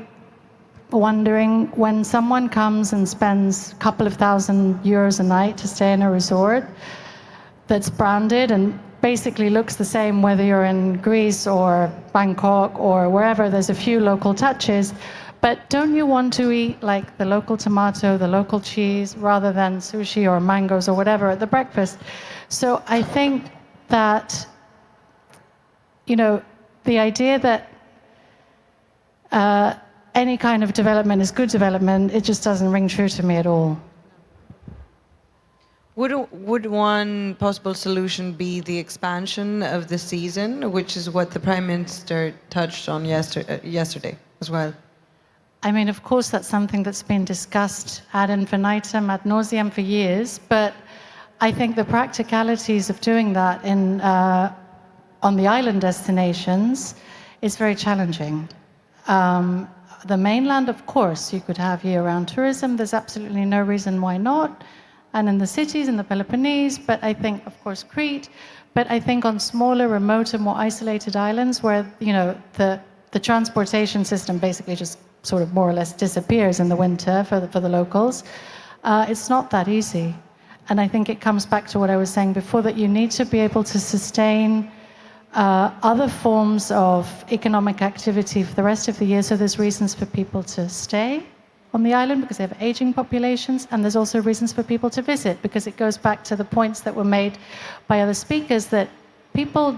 wondering, when someone comes and spends a couple of €1,000 a night to stay in a resort that's branded and basically looks the same whether you're in Greece or Bangkok or wherever, there's a few local touches, but don't you want to eat like the local tomato, the local cheese, rather than sushi or mangoes or whatever at the breakfast? So I think that, the idea that any kind of development is good development, it just doesn't ring true to me at all. Would one possible solution be the expansion of the season, which is what the Prime Minister touched on yesterday as well? Of course, that's something that's been discussed ad infinitum, ad nauseam for years, but I think the practicalities of doing that on the island destinations is very challenging. The mainland, of course, you could have year-round tourism. There's absolutely no reason why not. And in the cities, in the Peloponnese, but I think, of course, Crete. But I think on smaller, remoter, more isolated islands where, the transportation system basically just sort of more or less disappears in the winter for the locals, it's not that easy. And I think it comes back to what I was saying before, that you need to be able to sustain other forms of economic activity for the rest of the year. So there's reasons for people to stay on the island because they have aging populations, and there's also reasons for people to visit, because it goes back to the points that were made by other speakers, that people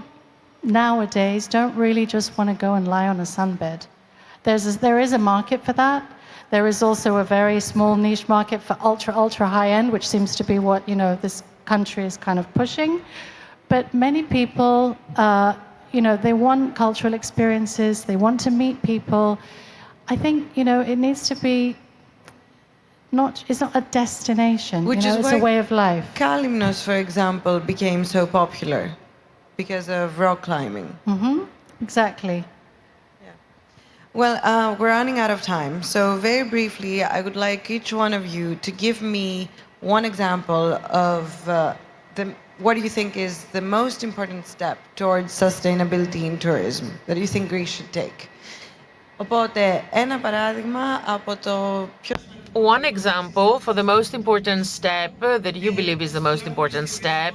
nowadays don't really just want to go and lie on a sunbed. There is a market for that. There is also a very small niche market for ultra high end, which seems to be what this country is kind of pushing. But many people, they want cultural experiences. They want to meet people. I think it needs to be it's not a destination. Which is it's a way of life. Kalymnos, for example, became so popular because of rock climbing. Mm-hmm. Exactly. Well, we're running out of time. So very briefly, I would like each one of you to give me one example of what do you think is the most important step towards sustainability in tourism that you think Greece should take? Οπότε, ένα παράδειγμα από το πιο... One example for the most important step that you believe is the most important step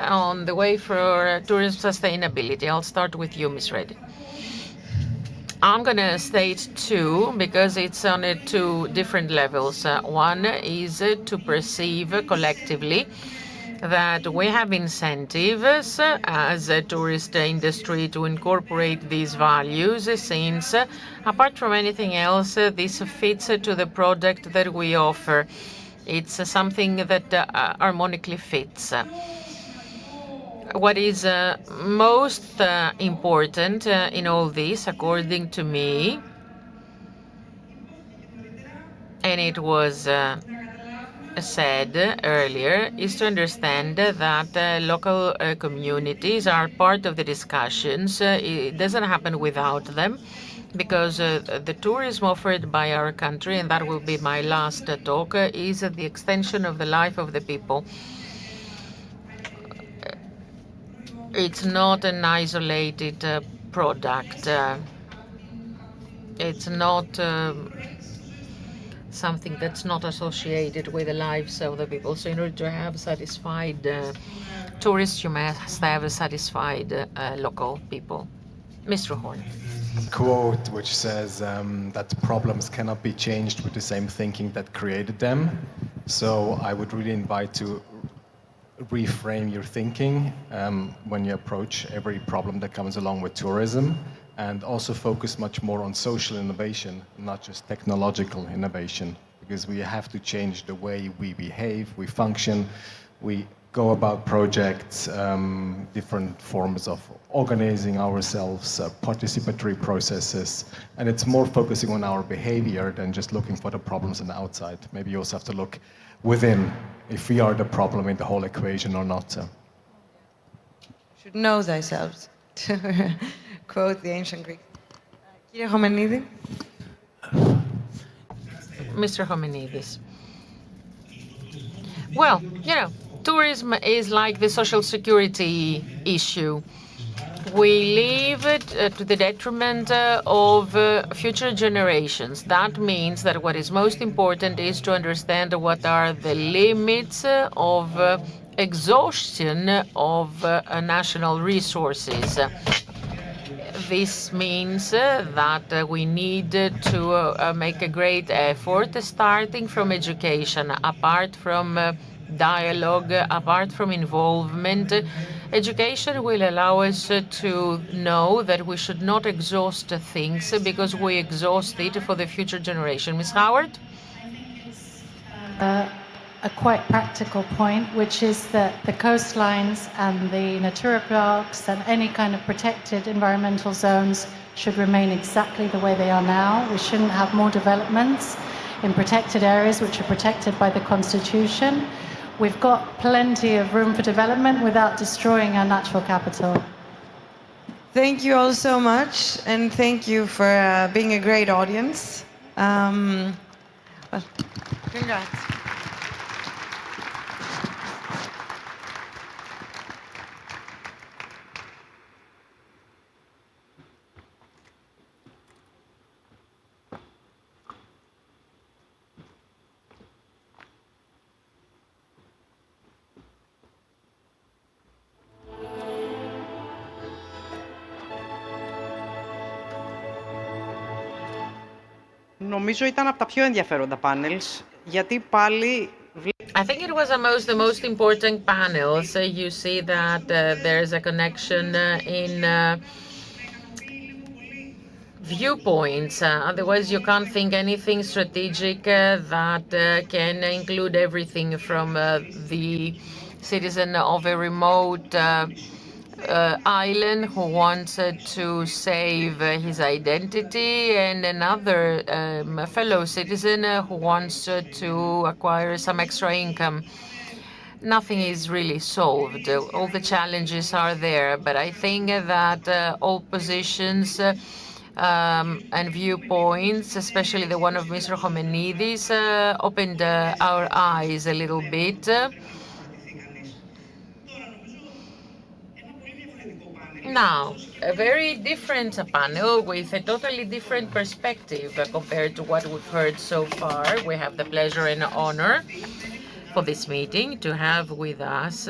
on the way for tourism sustainability. I'll start with you, Ms. Reddy. I'm going to state two because it's on two different levels. One is to perceive collectively that we have incentives as a tourist industry to incorporate these values, since apart from anything else, this fits to the product that we offer. It's something that harmonically fits. What is most important in all this, according to me, and it was said earlier, is to understand that local communities are part of the discussions. It doesn't happen without them, because the tourism offered by our country, and that will be my last talk, is the extension of the life of the people. It's not an isolated product. It's not something that's not associated with the lives of the people. So in order to have satisfied tourists, you must have satisfied local people. Mr. Horn. Quote which says that problems cannot be changed with the same thinking that created them. So I would really invite to reframe your thinking when you approach every problem that comes along with tourism, and also focus much more on social innovation, not just technological innovation, because we have to change the way we behave, we function, we go about projects, different forms of organizing ourselves, participatory processes, and it's more focusing on our behavior than just looking for the problems on the outside. Maybe you also have to look within, if we are the problem in the whole equation or not. Should know thyself, to quote the ancient Greek. Κύριε Χομενίδη. Mr. Homenidis. Well, tourism is like the social security issue. We leave it to the detriment of future generations. That means that what is most important is to understand what are the limits of exhaustion of national resources. This means that we need to make a great effort, starting from education, apart from dialogue, apart from involvement. Education will allow us to know that we should not exhaust things because we exhaust it for the future generation. Ms. Howard? A quite practical point, which is that the coastlines and the Natura parks and any kind of protected environmental zones should remain exactly the way they are now. We shouldn't have more developments in protected areas which are protected by the Constitution. We've got plenty of room for development without destroying our natural capital. Thank you all so much, and thank you for being a great audience. Well, congrats. Νομίζω ήταν από τα πιο ενδιαφέροντα panels, γιατί πάλι... I think it was amongst the most important panels. You see that there's a connection in viewpoints. Otherwise, you can't think anything strategic that can include everything from the citizen of a remote island who wants to save his identity, and another fellow citizen who wants to acquire some extra income. Nothing is really solved. All the challenges are there, but I think that all positions and viewpoints, especially the one of Mr. Homenidis, opened our eyes a little bit. Now, a very different panel with a totally different perspective compared to what we've heard so far. We have the pleasure and honor for this meeting to have with us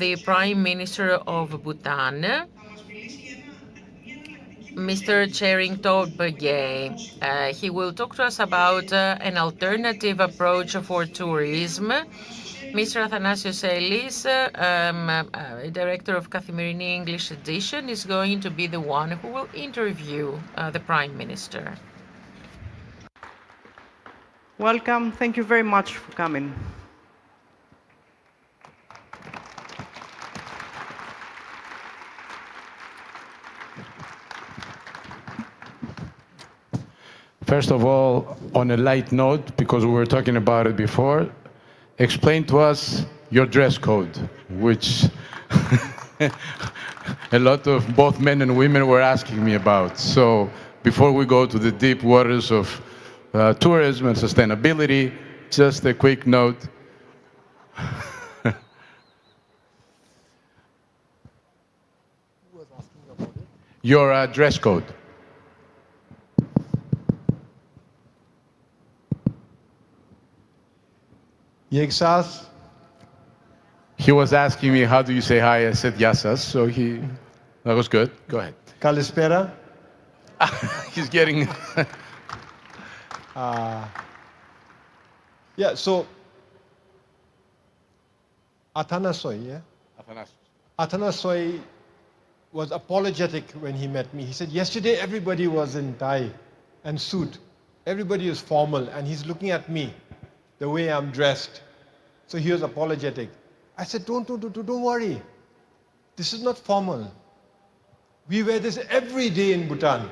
the Prime Minister of Bhutan, Mr. Chering Tobgay. He will talk to us about an alternative approach for tourism. Mr. Athanasios Ellis, Director of eKathimerini English Edition, is going to be the one who will interview the Prime Minister. Welcome. Thank you very much for coming. First of all, on a light note, because we were talking about it before, explain to us your dress code, which a lot of both men and women were asking me about. So before we go to the deep waters of tourism and sustainability, just a quick note. Your dress code. Yeksas. He was asking me, how do you say hi? I said, Yassas. So that was good. Go ahead. Kalispera. He's getting... Yeah, so Athanasoy, yeah? Athanasoy was apologetic when he met me. He said, yesterday everybody was in tie and suit. Everybody is formal, and he's looking at me, the way I'm dressed. So he was apologetic. I said, don't worry. This is not formal. We wear this every day in Bhutan.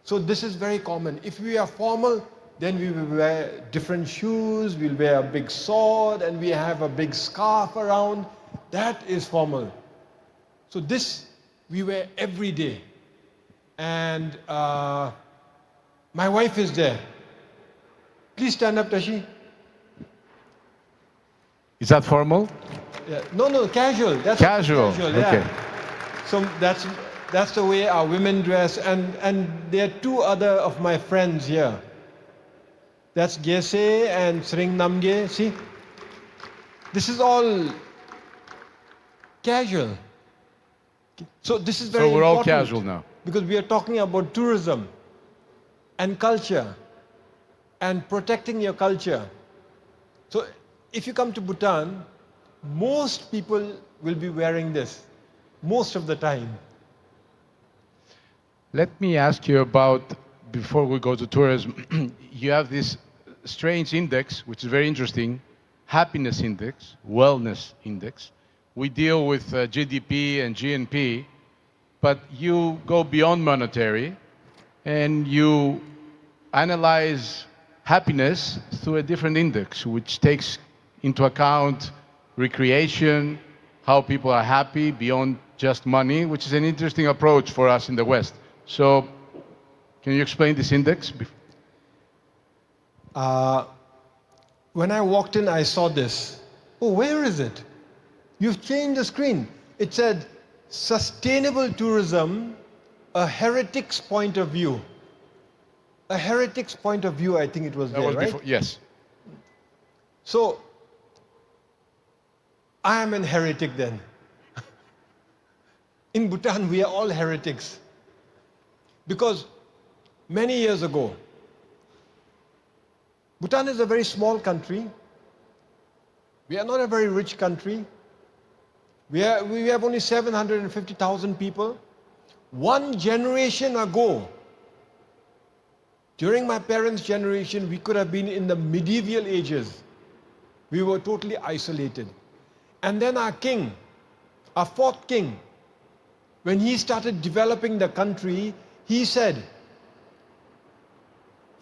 So this is very common. If we are formal, then we will wear different shoes, we'll wear a big sword, and we have a big scarf around. That is formal. So this we wear every day. And my wife is there. Please stand up, Tashi. Is that formal? Yeah. No, casual. That's casual. Casual, okay. Yeah. So that's the way our women dress. And there are two other of my friends here. That's Gese and Sring Namge. See? This is all casual. So this is very important. So we're all casual now. Because we are talking about tourism and culture and protecting your culture. So if you come to Bhutan, most people will be wearing this most of the time. Let me ask you about, before we go to tourism, you have this strange index, which is very interesting, happiness index, wellness index. We deal with GDP and GNP, but you go beyond monetary and you analyze happiness through a different index, which takes into account recreation, how people are happy beyond just money, which is an interesting approach for us in the West. So, can you explain this index? When I walked in, I saw this. Oh, where is it? You've changed the screen. It said, sustainable tourism, a heretic's point of view. A heretic's point of view, I think it was there, right? Before, yes. So, I am a heretic then. In Bhutan, we are all heretics. Because many years ago, Bhutan is a very small country. We are not a very rich country. We have only 750,000 people. One generation ago, during my parents' generation, we could have been in the medieval ages. We were totally isolated. And then our king, our fourth king, when he started developing the country, he said,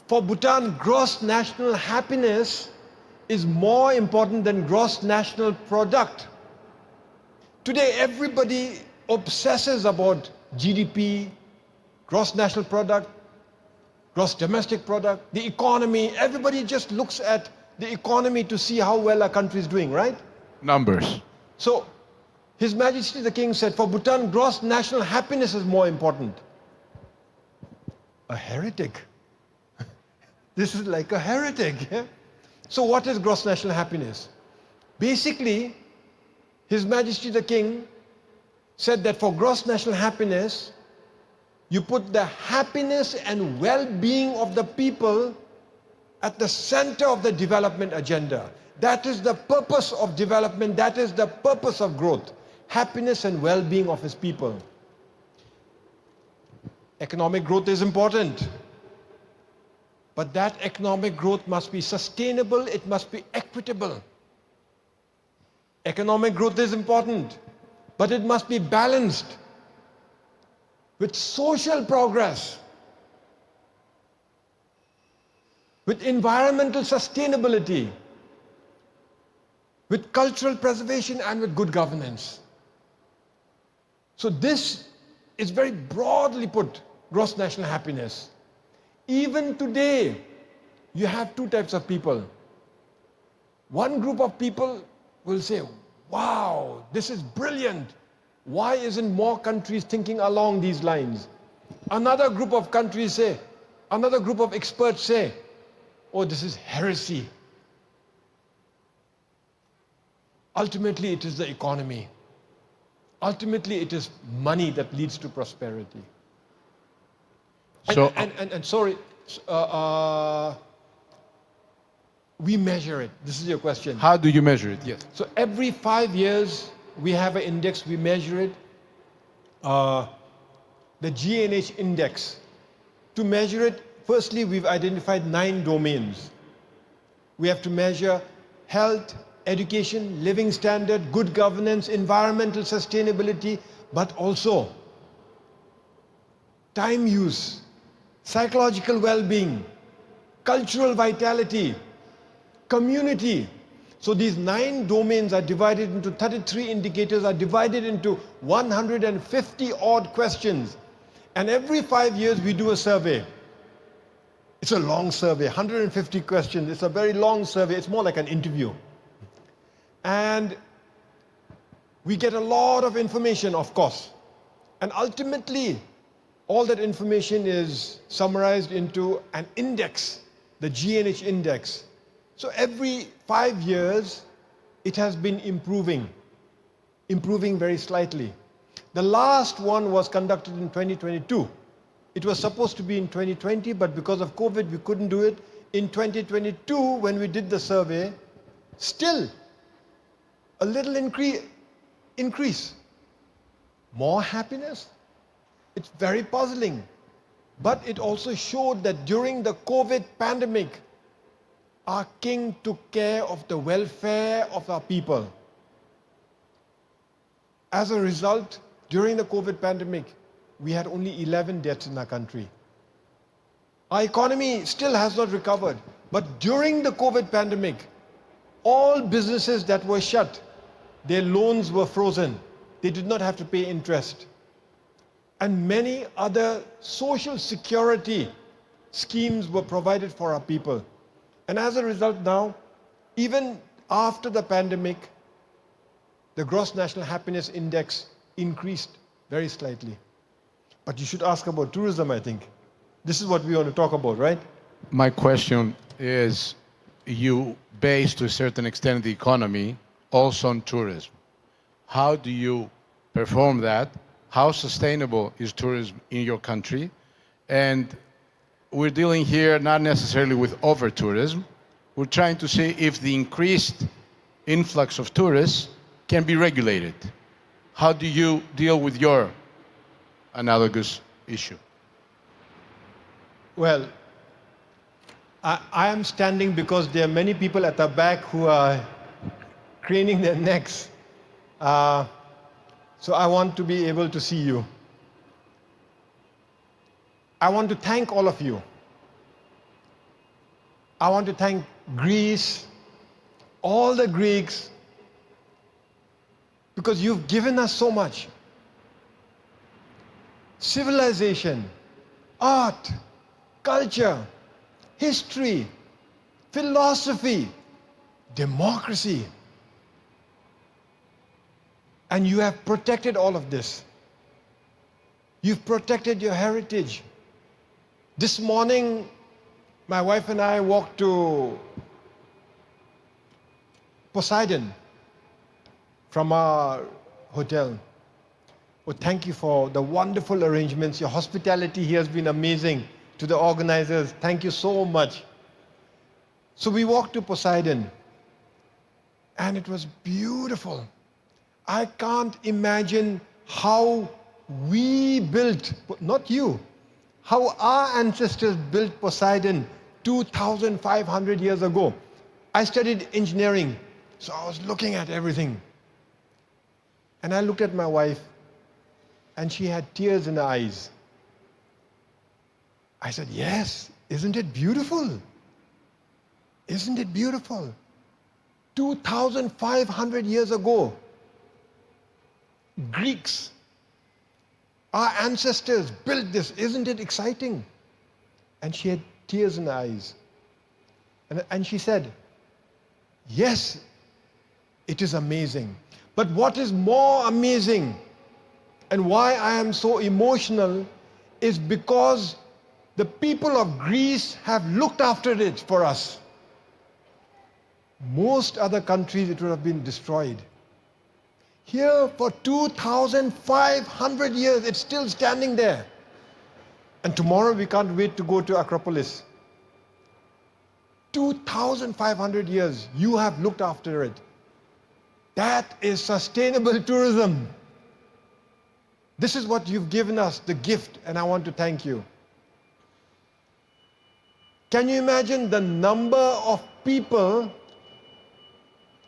for Bhutan, gross national happiness is more important than gross national product. Today, everybody obsesses about GDP, gross national product, gross domestic product, the economy. Everybody just looks at the economy to see how well a country is doing, right? Numbers. So, His Majesty the King said, for Bhutan, gross national happiness is more important. A heretic. This is like a heretic. Yeah? So what is gross national happiness? Basically, His Majesty the King said that for gross national happiness, you put the happiness and well-being of the people at the center of the development agenda. That is the purpose of development, that is the purpose of growth. Happiness and well-being of his people. Economic growth is important. But that economic growth must be sustainable, it must be equitable. Economic growth is important, but it must be balanced. with social progress, with environmental sustainability, with cultural preservation, and with good governance. So this is very broadly put, gross national happiness. Even today, you have two types of people. One group of people will say, wow, this is brilliant. Why isn't more countries thinking along these lines? Another group of countries say, another group of experts say, oh, this is heresy. Ultimately, it is the economy. Ultimately, it is money that leads to prosperity. So, sorry, we measure it. This is your question. how do you measure it? Yes. So every 5 years, we have an index, we measure it. The G&H index. To measure it, firstly, we've identified 9 domains. We have to measure health, education, living standard, good governance, environmental sustainability, but also time use, psychological well-being, cultural vitality, community. So these 9 domains are divided into 33 indicators, are divided into 150 odd questions. And every 5 years we do a survey. It's a long survey, 150 questions. It's a very long survey. It's more like an interview. And we get a lot of information, of course. And ultimately, all that information is summarized into an index, the G&H index. So every 5 years, it has been improving very slightly. The last one was conducted in 2022. It was supposed to be in 2020, but because of COVID, we couldn't do it. In 2022, when we did the survey, still a little increase. More happiness? It's very puzzling. But it also showed that during the COVID pandemic, our king took care of the welfare of our people. As a result, during the COVID pandemic, we had only 11 deaths in our country. Our economy still has not recovered. But during the COVID pandemic, all businesses that were shut, their loans were frozen. They did not have to pay interest. And many other social security schemes were provided for our people. And as a result now, even after the pandemic, the gross national happiness index increased very slightly. But you should ask about tourism, I think. This is what we want to talk about, right? My question is, you base to a certain extent the economy also on tourism. How do you perform that? How sustainable is tourism in your country? And we're dealing here not necessarily with over-tourism. We're trying to see if the increased influx of tourists can be regulated. How do you deal with your analogous issue? Well, I am standing because there are many people at the back who are craning their necks. So I want to be able to see you. I want to thank all of you. I want to thank Greece, all the Greeks, because you've given us so much. Civilization, art, culture, history, philosophy, democracy. And you have protected all of this. You've protected your heritage. This morning, my wife and I walked to Poseidon from our hotel. Well, thank you for the wonderful arrangements. Your hospitality here has been amazing. To the organizers, thank you so much. So we walked to Poseidon, and it was beautiful. I can't imagine how we built, not you, how our ancestors built Poseidon 2,500 years ago. I studied engineering, so I was looking at everything. And I looked at my wife, and she had tears in her eyes. I said, yes, isn't it beautiful? Isn't it beautiful? 2,500 years ago, Greeks, our ancestors built this. Isn't it exciting? And she had tears in her eyes. And she said, yes, it is amazing. But what is more amazing and why I am so emotional is because the people of Greece have looked after it for us. Most other countries, it would have been destroyed. Here, for 2,500 years, it's still standing there. And tomorrow, we can't wait to go to Acropolis. 2,500 years, you have looked after it. That is sustainable tourism. This is what you've given us, the gift, and I want to thank you. Can you imagine the number of people?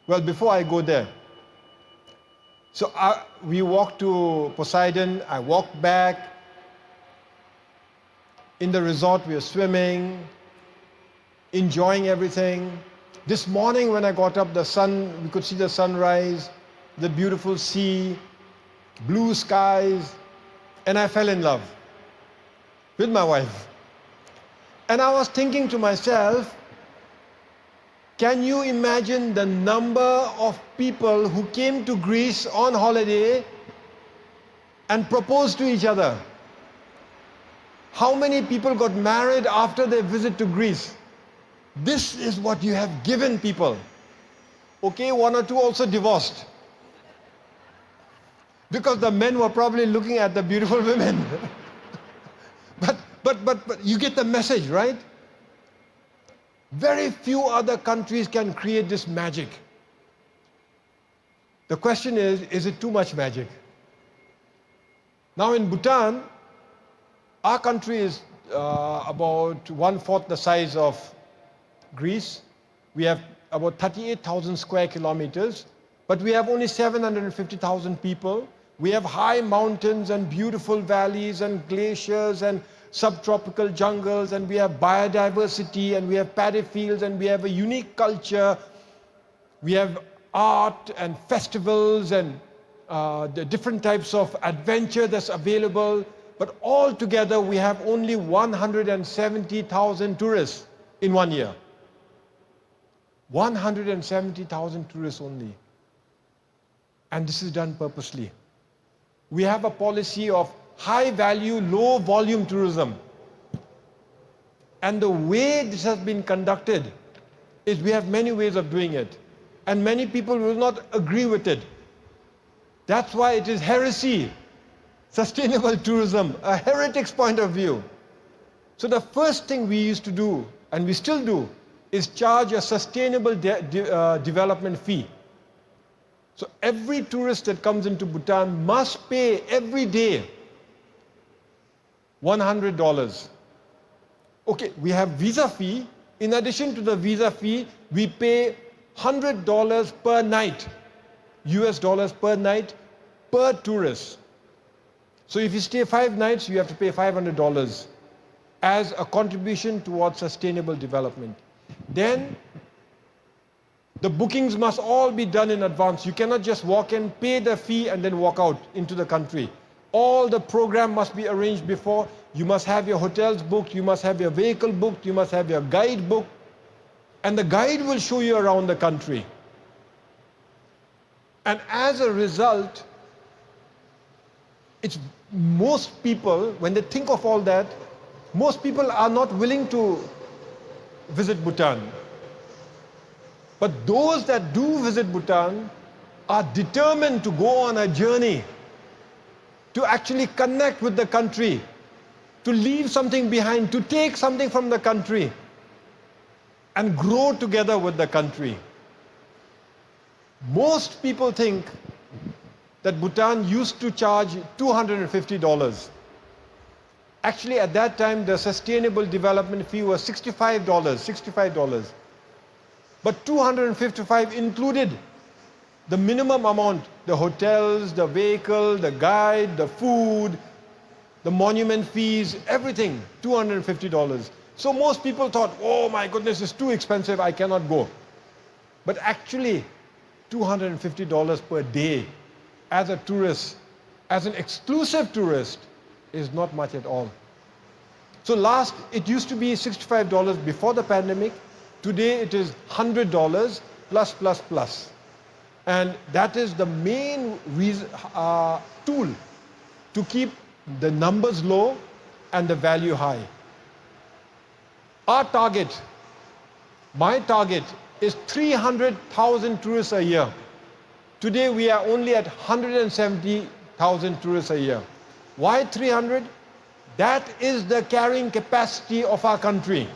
Well, before I go there, so we walked to Poseidon, I walked back. In the resort, we were swimming, enjoying everything. This morning when I got up, the sun, we could see the sunrise, the beautiful sea, blue skies, and I fell in love with my wife. And I was thinking to myself, can you imagine the number of people who came to Greece on holiday and proposed to each other? How many people got married after their visit to Greece? This is what you have given people. Okay, one or two also divorced. Because the men were probably looking at the beautiful women. But you get the message, right? Very few other countries can create this magic. The question is it too much magic? Now in Bhutan, our country is about 1/4 the size of Greece. We have about 38,000 square kilometers, but we have only 750,000 people. We have high mountains and beautiful valleys and glaciers and subtropical jungles, and we have biodiversity, and we have paddy fields, and we have a unique culture. We have art and festivals and the different types of adventure that's available. But all together, we have only 170,000 tourists in 1 year. 170,000 tourists only. And this is done purposely. We have a policy of high value, low volume tourism. And the way this has been conducted is we have many ways of doing it. And many people will not agree with it. That's why it is heresy, sustainable tourism, a heretic's point of view. So the first thing we used to do, and we still do, is charge a sustainable development fee. So every tourist that comes into Bhutan must pay every day $100. Okay, we have visa fee. In addition to the visa fee, we pay $100 per night, US dollars per night, per tourist. So if you stay 5 nights, you have to pay $500 as a contribution towards sustainable development. Then the bookings must all be done in advance. You cannot just walk in, pay the fee, and then walk out into the country. All the program must be arranged before. You must have your hotels booked, you must have your vehicle booked, you must have your guide booked, and the guide will show you around the country. And as a result, it's most people, when they think of all that, most people are not willing to visit Bhutan. But those that do visit Bhutan are determined to go on a journey, to actually connect with the country, to leave something behind, to take something from the country, and grow together with the country. Most people think that Bhutan used to charge $250. Actually, at that time, the sustainable development fee was $65. But $255 included The minimum amount, the hotels, the vehicle, the guide, the food, the monument fees, everything, $250. So most people thought, oh my goodness, it's too expensive, I cannot go. But actually, $250 per day as a tourist, as an exclusive tourist, is not much at all. So it used to be $65 before the pandemic. Today it is $100 plus, plus, plus. And that is the main tool to keep the numbers low and the value high. Our target, my target, is 300,000 tourists a year. Today we are only at 170,000 tourists a year. Why 300? That is the carrying capacity of our country.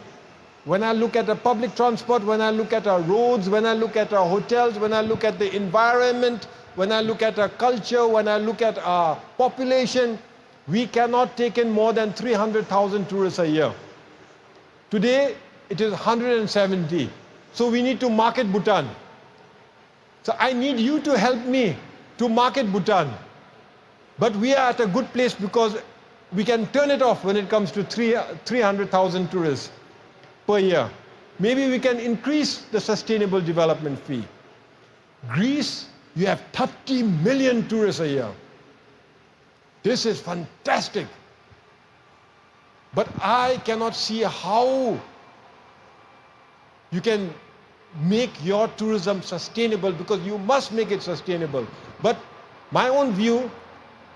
When I look at the public transport, when I look at our roads, when I look at our hotels, when I look at the environment, when I look at our culture, when I look at our population, we cannot take in more than 300,000 tourists a year. Today, it is 170. So we need to market Bhutan. So I need you to help me to market Bhutan. But we are at a good place because we can turn it off when it comes to 300,000 tourists per year. Maybe we can increase the sustainable development fee. Greece, you have 30 million tourists a year. This is fantastic. But I cannot see how you can make your tourism sustainable, because you must make it sustainable. But my own view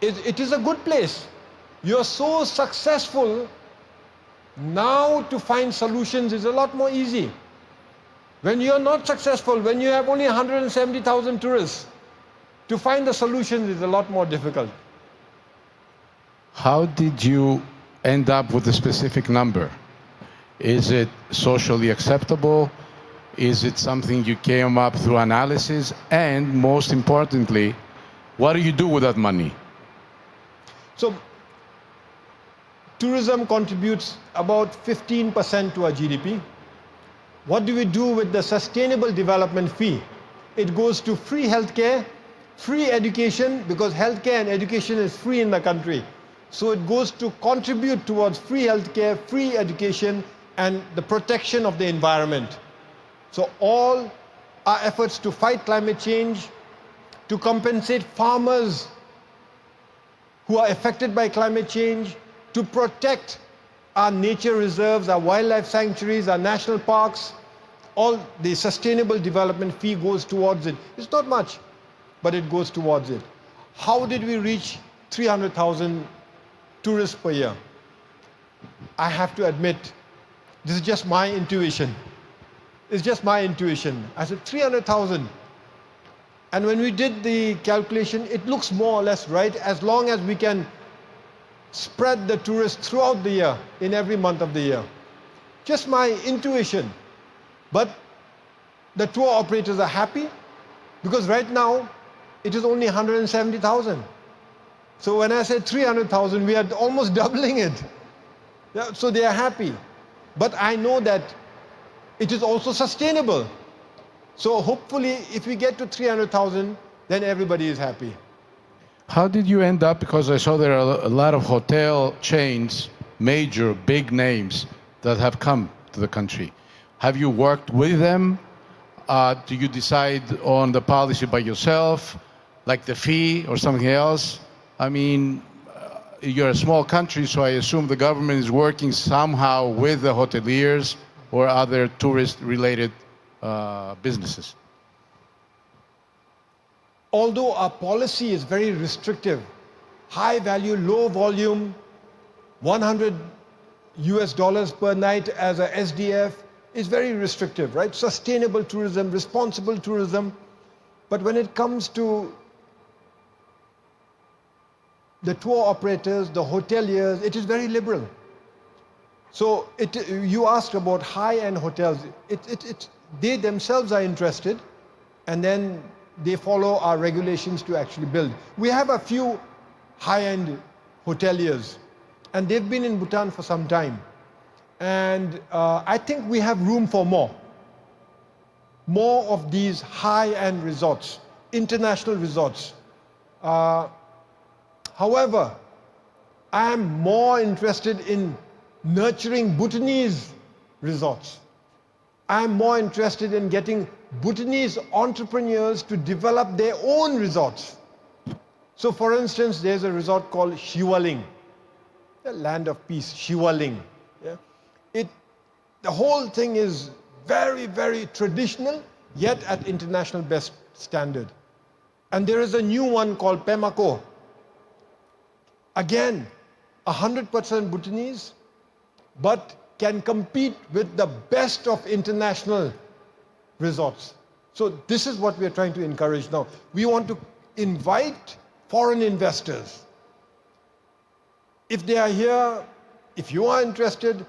is it is a good place. You're so successful, now to find solutions is a lot more easy. When you're not successful, when you have only 170,000 tourists, to find the solutions is a lot more difficult. How did you end up with a specific number? Is it socially acceptable? Is it something you came up through analysis? And most importantly, what do you do with that money? So, tourism contributes about 15% to our GDP. What do we do with the sustainable development fee? It goes to free healthcare, free education, because healthcare and education is free in the country. So it goes to contribute towards free healthcare, free education, and the protection of the environment. So all our efforts to fight climate change, to compensate farmers who are affected by climate change, to protect our nature reserves, our wildlife sanctuaries, our national parks, all the sustainable development fee goes towards it. It's not much, but it goes towards it. How did we reach 300,000 tourists per year? I have to admit, this is just my intuition. It's just my intuition. I said 300,000. And when we did the calculation, it looks more or less right, as long as we can spread the tourists throughout the year, in every month of the year. Just my intuition. But the tour operators are happy, because right now, it is only 170,000. So when I said 300,000, we are almost doubling it. Yeah, so they are happy. But I know that it is also sustainable. So hopefully, if we get to 300,000, then everybody is happy. How did you end up, because I saw there are a lot of hotel chains, major, big names that have come to the country. Have you worked with them? Do you decide on the policy by yourself, like the fee or something else? I mean, you're a small country, so I assume the government is working somehow with the hoteliers or other tourist-related businesses. Although our policy is very restrictive, high value, low volume, $100 per night as a SDF is very restrictive, right? Sustainable tourism, responsible tourism. But when it comes to the tour operators, the hoteliers, it is very liberal. So you asked about high-end hotels. They themselves are interested, and then they follow our regulations to actually build. We have a few high-end hoteliers, and they've been in Bhutan for some time. And I think we have room for more of these high-end resorts international resorts. However, I am more interested in nurturing Bhutanese resorts. I am more interested in getting Bhutanese entrepreneurs to develop their own resorts. So for instance, there's a resort called Shivaling, the land of peace, Shivaling. Yeah? The whole thing is very, very traditional, yet at international best standard. And there is a new one called Pemako. Again, 100% Bhutanese, but can compete with the best of international resorts. So this is what we are trying to encourage now. We want to invite foreign investors. If they are here, if you are interested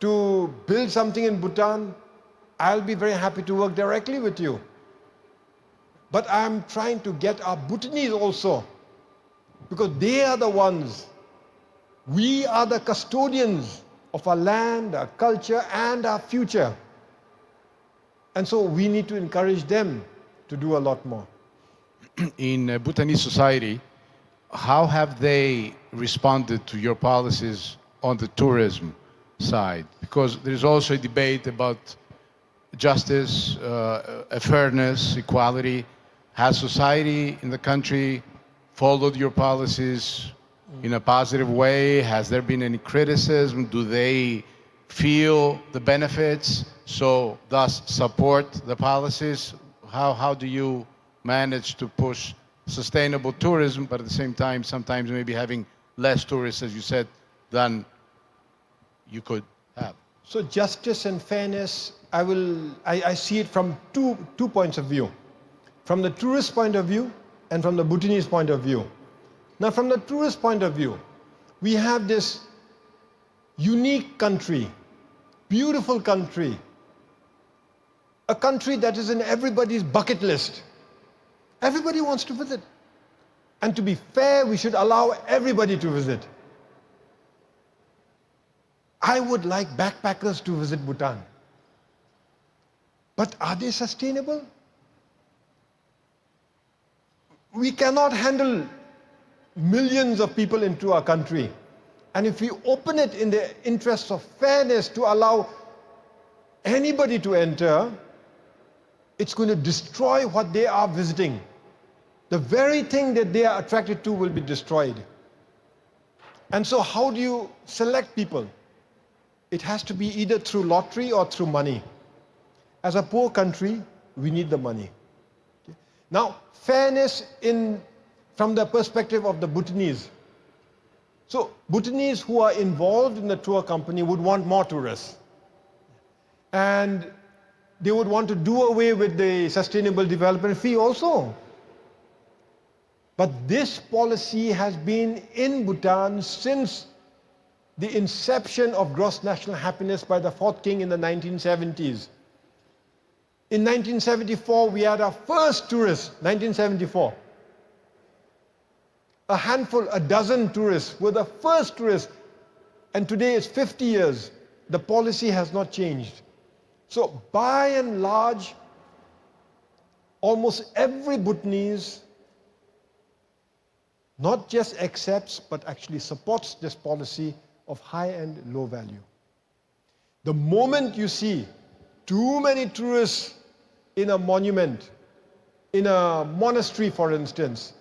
to build something in Bhutan, I'll be very happy to work directly with you. But I'm trying to get our Bhutanese also, because they are the ones, we are the custodians of our land, our culture, and our future. And so we need to encourage them to do a lot more. In Bhutanese society, how have they responded to your policies on the tourism side? Because there's also a debate about justice, fairness, equality. Has society in the country followed your policies in a positive way? Has there been any criticism? Do they feel the benefits, so thus support the policies? How do you manage to push sustainable tourism, but at the same time, sometimes maybe having less tourists, as you said, than you could have? So justice and fairness, I see it from two points of view. From the tourist point of view and from the Bhutanese point of view. Now from the tourist point of view, we have this unique country, beautiful country, a country that is in everybody's bucket list. Everybody wants to visit. And to be fair, we should allow everybody to visit. I would like backpackers to visit Bhutan. But are they sustainable? We cannot handle millions of people into our country. And if we open it in the interest of fairness to allow anybody to enter, it's going to destroy what they are visiting. The very thing that they are attracted to will be destroyed. And so how do you select people? It has to be either through lottery or through money. As a poor country, we need the money. Okay? Now, fairness from the perspective of the Bhutanese. So Bhutanese who are involved in the tour company would want more tourists. And they would want to do away with the sustainable development fee also. But this policy has been in Bhutan since the inception of gross national happiness by the fourth king in the 1970s. In 1974, we had our first tourists, 1974. A dozen tourists were the first tourists. And today it's 50 years. The policy has not changed. So by and large, almost every Bhutanese not just accepts, but actually supports this policy of high and low value. The moment you see too many tourists in a monument, in a monastery, for instance,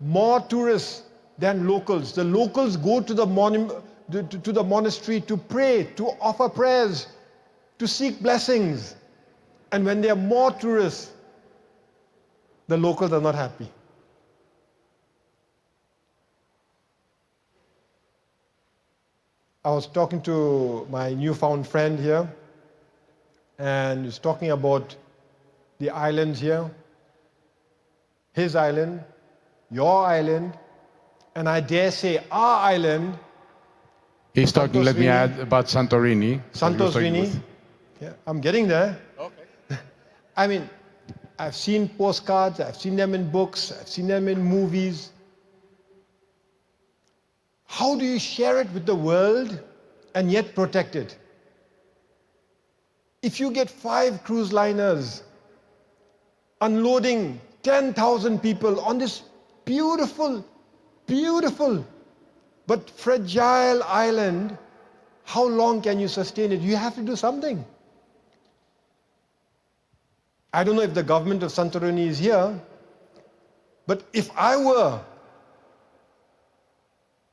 more tourists than locals. The locals go to the monastery to pray, to offer prayers, to seek blessings. And when there are more tourists, the locals are not happy. I was talking to my newfound friend here, and he's talking about the islands here, his island, your island, and I dare say our island. He's talking, let me add, about Santorini. Santorini. Yeah, I'm getting there. Okay. I mean, I've seen postcards, I've seen them in books, I've seen them in movies. How do you share it with the world and yet protect it? If you get 5 cruise liners unloading 10,000 people on this beautiful, beautiful, but fragile island. How long can you sustain it? You have to do something. I don't know if the government of Santorini is here, but if I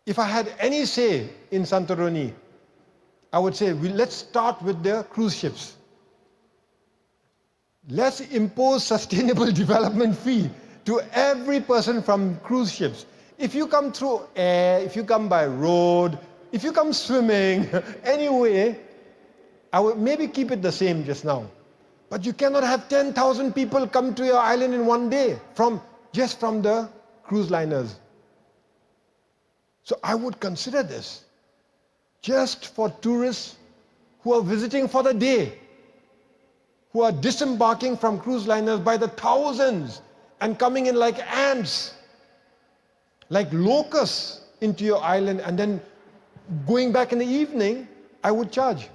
had any say in Santorini, I would say, let's start with the cruise ships. Let's impose sustainable development fee to every person from cruise ships. If you come through air, if you come by road, if you come swimming, anyway, I would maybe keep it the same just now. But you cannot have 10,000 people come to your island in one day just from the cruise liners. So I would consider this just for tourists who are visiting for the day, who are disembarking from cruise liners by the thousands and coming in like ants, like locusts into your island, and then going back in the evening. I would charge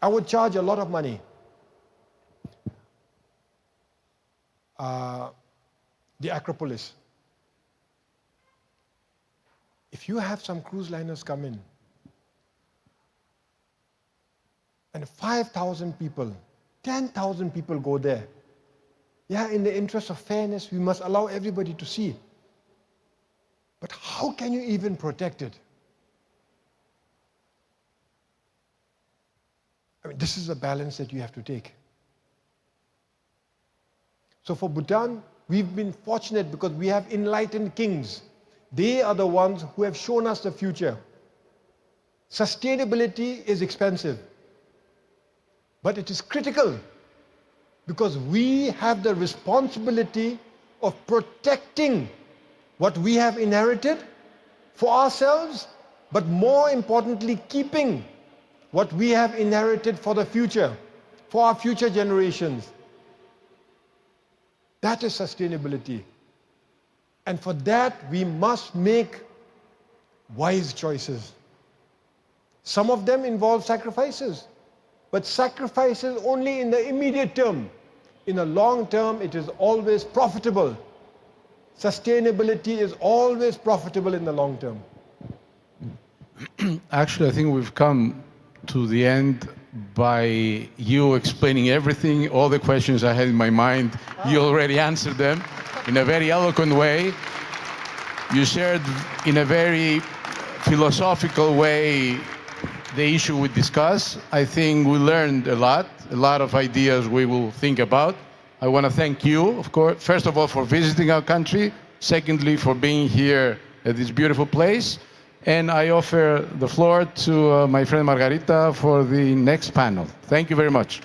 a lot of money. The Acropolis. If you have some cruise liners come in and 5,000 people, 10,000 people go there, yeah, in the interest of fairness, we must allow everybody to see. But how can you even protect it? I mean, this is a balance that you have to take. So for Bhutan, we've been fortunate because we have enlightened kings. They are the ones who have shown us the future. Sustainability is expensive, but it is critical because we have the responsibility of protecting what we have inherited for ourselves, but more importantly, keeping what we have inherited for the future, for our future generations. That is sustainability. And for that, we must make wise choices. Some of them involve sacrifices, but sacrifices only in the immediate term. In the long term, it is always profitable. Sustainability is always profitable in the long term. Actually, I think we've come to the end by you explaining everything, all the questions I had in my mind. You already answered them in a very eloquent way. You shared in a very philosophical way the issue we discussed. I think we learned a lot of ideas we will think about. I want to thank you, of course, first of all, for visiting our country. Secondly, for being here at this beautiful place. And I offer the floor to my friend Margarita for the next panel. Thank you very much.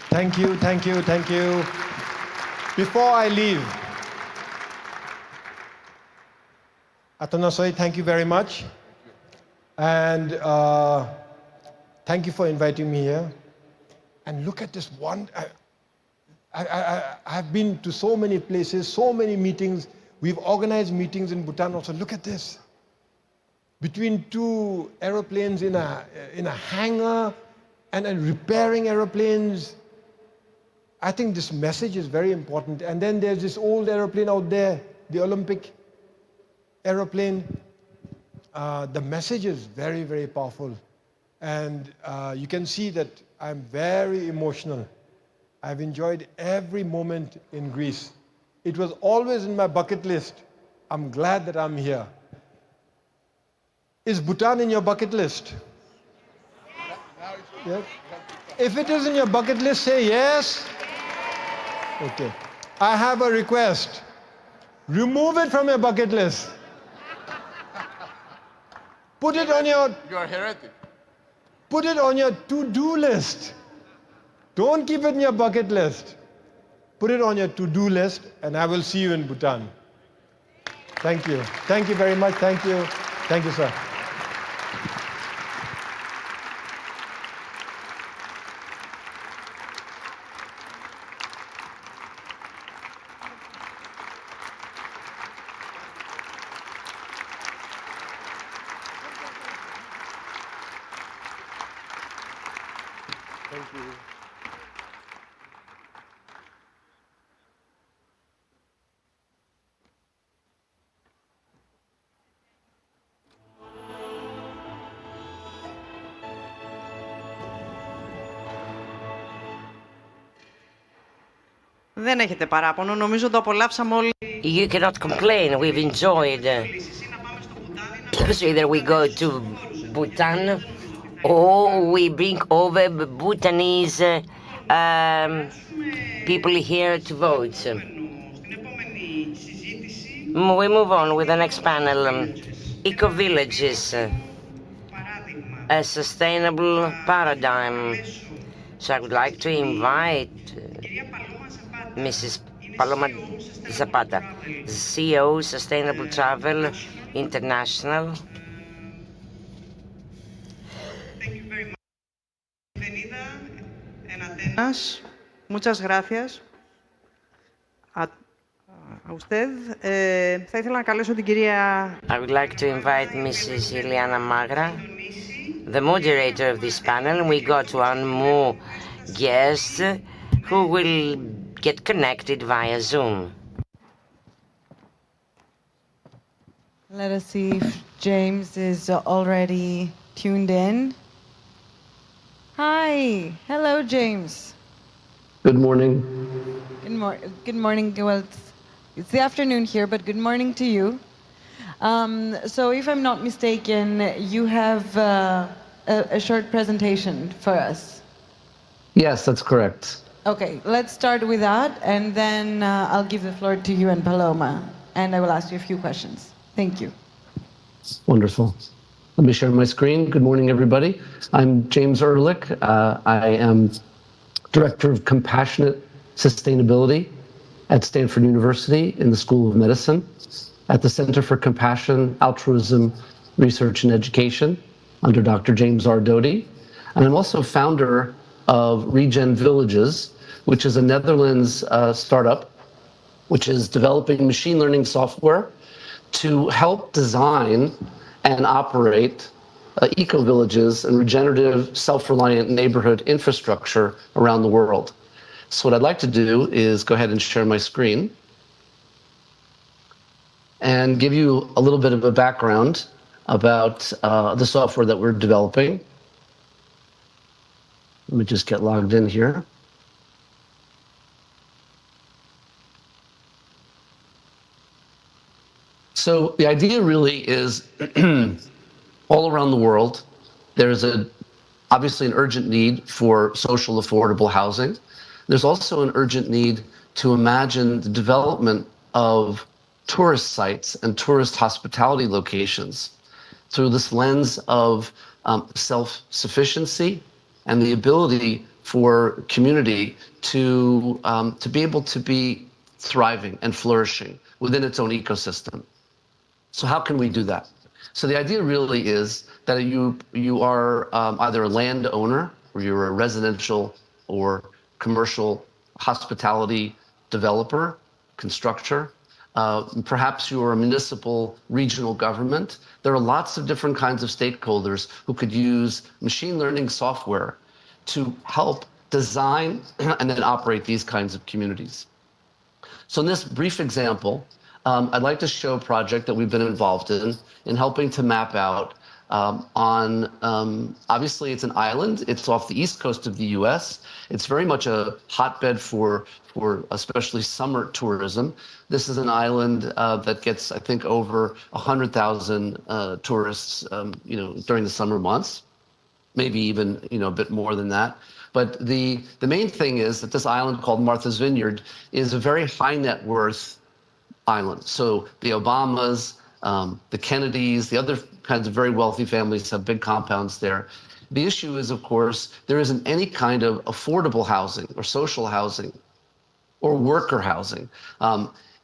Thank you, thank you, thank you. Before I leave, Atanasoi, thank you very much. And thank you for inviting me here. And look at this one. I've been to so many places, so many meetings. We've organized meetings in Bhutan also. Look at this. Between two aeroplanes in a hangar and repairing aeroplanes. I think this message is very important. And then there's this old aeroplane out there, the Olympic aeroplane. The message is very, very powerful. And you can see that I'm very emotional. I've enjoyed every moment in Greece. It was always in my bucket list. I'm glad that I'm here. Is Bhutan in your bucket list? Yes? If it is in your bucket list, say yes. Okay. I have a request. Remove it from your bucket list. Put it on your... You are heretic. Put it on your to-do list. Don't keep it in your bucket list. Put it on your to-do list, and I will see you in Bhutan. Thank you. Thank you very much. Thank you. Thank you, sir. Thank you. Δεν έχετε παράπονο, νομίζω το απολαύσαμε όλοι. You cannot complain, we've enjoyed. So either we go to Bhutan or we bring over Bhutanese people here to vote. We move on with the next panel. Eco-villages, a sustainable paradigm. So I would like to invite Mrs. Paloma Zapata, CEO, Sustainable Travel International. Muchas gracias. A usted. Θα ήθελα να καλέσω την κυρία... I would like to invite Mrs. Ileana Magra, the moderator of this panel, and we got one more guest who will get connected via Zoom. Let us see if James is already tuned in. Hi. Hello, James. Good morning. Good morning. Well, it's the afternoon here, but good morning to you. So if I'm not mistaken, you have a short presentation for us. Yes, that's correct. Okay, let's start with that, and then I'll give the floor to you and Paloma, and I will ask you a few questions. Thank you. Wonderful. Let me share my screen. Good morning, everybody. I'm James Ehrlich. I am Director of Compassionate Sustainability at Stanford University in the School of Medicine, at the Center for Compassion, Altruism, Research and Education under Dr. James R. Doty. And I'm also founder of Regen Villages, which is a Netherlands startup, which is developing machine learning software to help design and operate eco-villages and regenerative, self-reliant neighborhood infrastructure around the world. So what I'd like to do is go ahead and share my screen and give you a little bit of a background about the software that we're developing. Let me just get logged in here. So the idea really is all around the world, there's obviously an urgent need for social affordable housing. There's also an urgent need to imagine the development of tourist sites and tourist hospitality locations through this lens of self-sufficiency and the ability for community to be able to be thriving and flourishing within its own ecosystem. So how can we do that? So the idea really is that you are either a landowner or you're a residential or commercial hospitality developer, constructor. Perhaps you're a municipal regional government. There are lots of different kinds of stakeholders who could use machine learning software to help design and then operate these kinds of communities. So in this brief example, I'd like to show a project that we've been involved in helping to map out obviously it's an island. It's off the east coast of the US. It's very much a hotbed for especially summer tourism. This is an island that gets, I think, over 100,000 tourists, during the summer months, maybe even, a bit more than that. But the main thing is that this island called Martha's Vineyard is a very high net worth island. So the Obamas, the Kennedys, the other kinds of very wealthy families have big compounds there. The issue is, of course, there isn't any kind of affordable housing or social housing or worker housing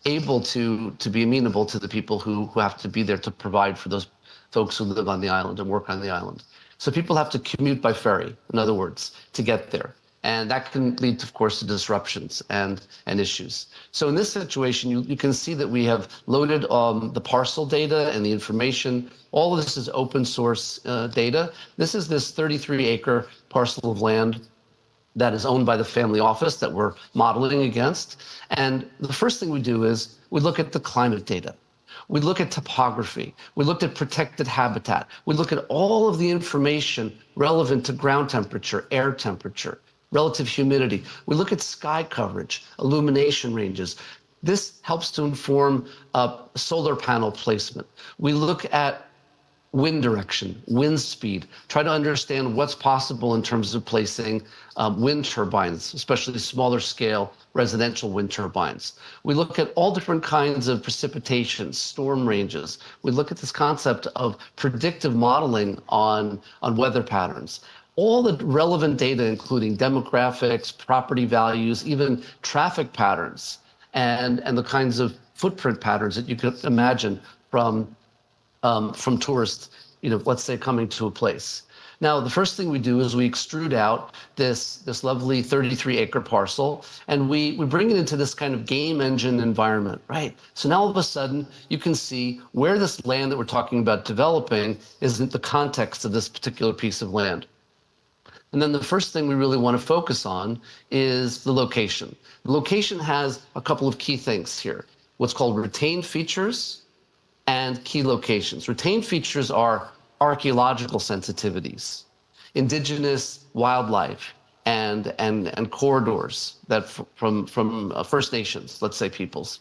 able to be amenable to the people who have to be there to provide for those folks who live on the island and work on the island. So people have to commute by ferry, in other words, to get there. And that can lead, of course, to disruptions and issues. So in this situation, you can see that we have loaded the parcel data and the information. All of this is open source data. This is this 33-acre parcel of land that is owned by the family office that we're modeling against. And the first thing we do is we look at the climate data. We look at topography. We looked at protected habitat. We look at all of the information relevant to ground temperature, air temperature, relative humidity. We look at sky coverage, illumination ranges. This helps to inform solar panel placement. We look at wind direction, wind speed, try to understand what's possible in terms of placing wind turbines, especially smaller scale residential wind turbines. We look at all different kinds of precipitation, storm ranges. We look at this concept of predictive modeling on weather patterns. All the relevant data, including demographics, property values, even traffic patterns, and the kinds of footprint patterns that you could imagine from tourists, let's say coming to a place. Now, the first thing we do is we extrude out this lovely 33-acre parcel, and we bring it into this kind of game engine environment, right? So now all of a sudden, you can see where this land that we're talking about developing is in the context of this particular piece of land. And then the first thing we really want to focus on is the location. The location has a couple of key things here, what's called retained features and key locations. Retained features are archaeological sensitivities, indigenous wildlife, and corridors that from First Nations, let's say, peoples.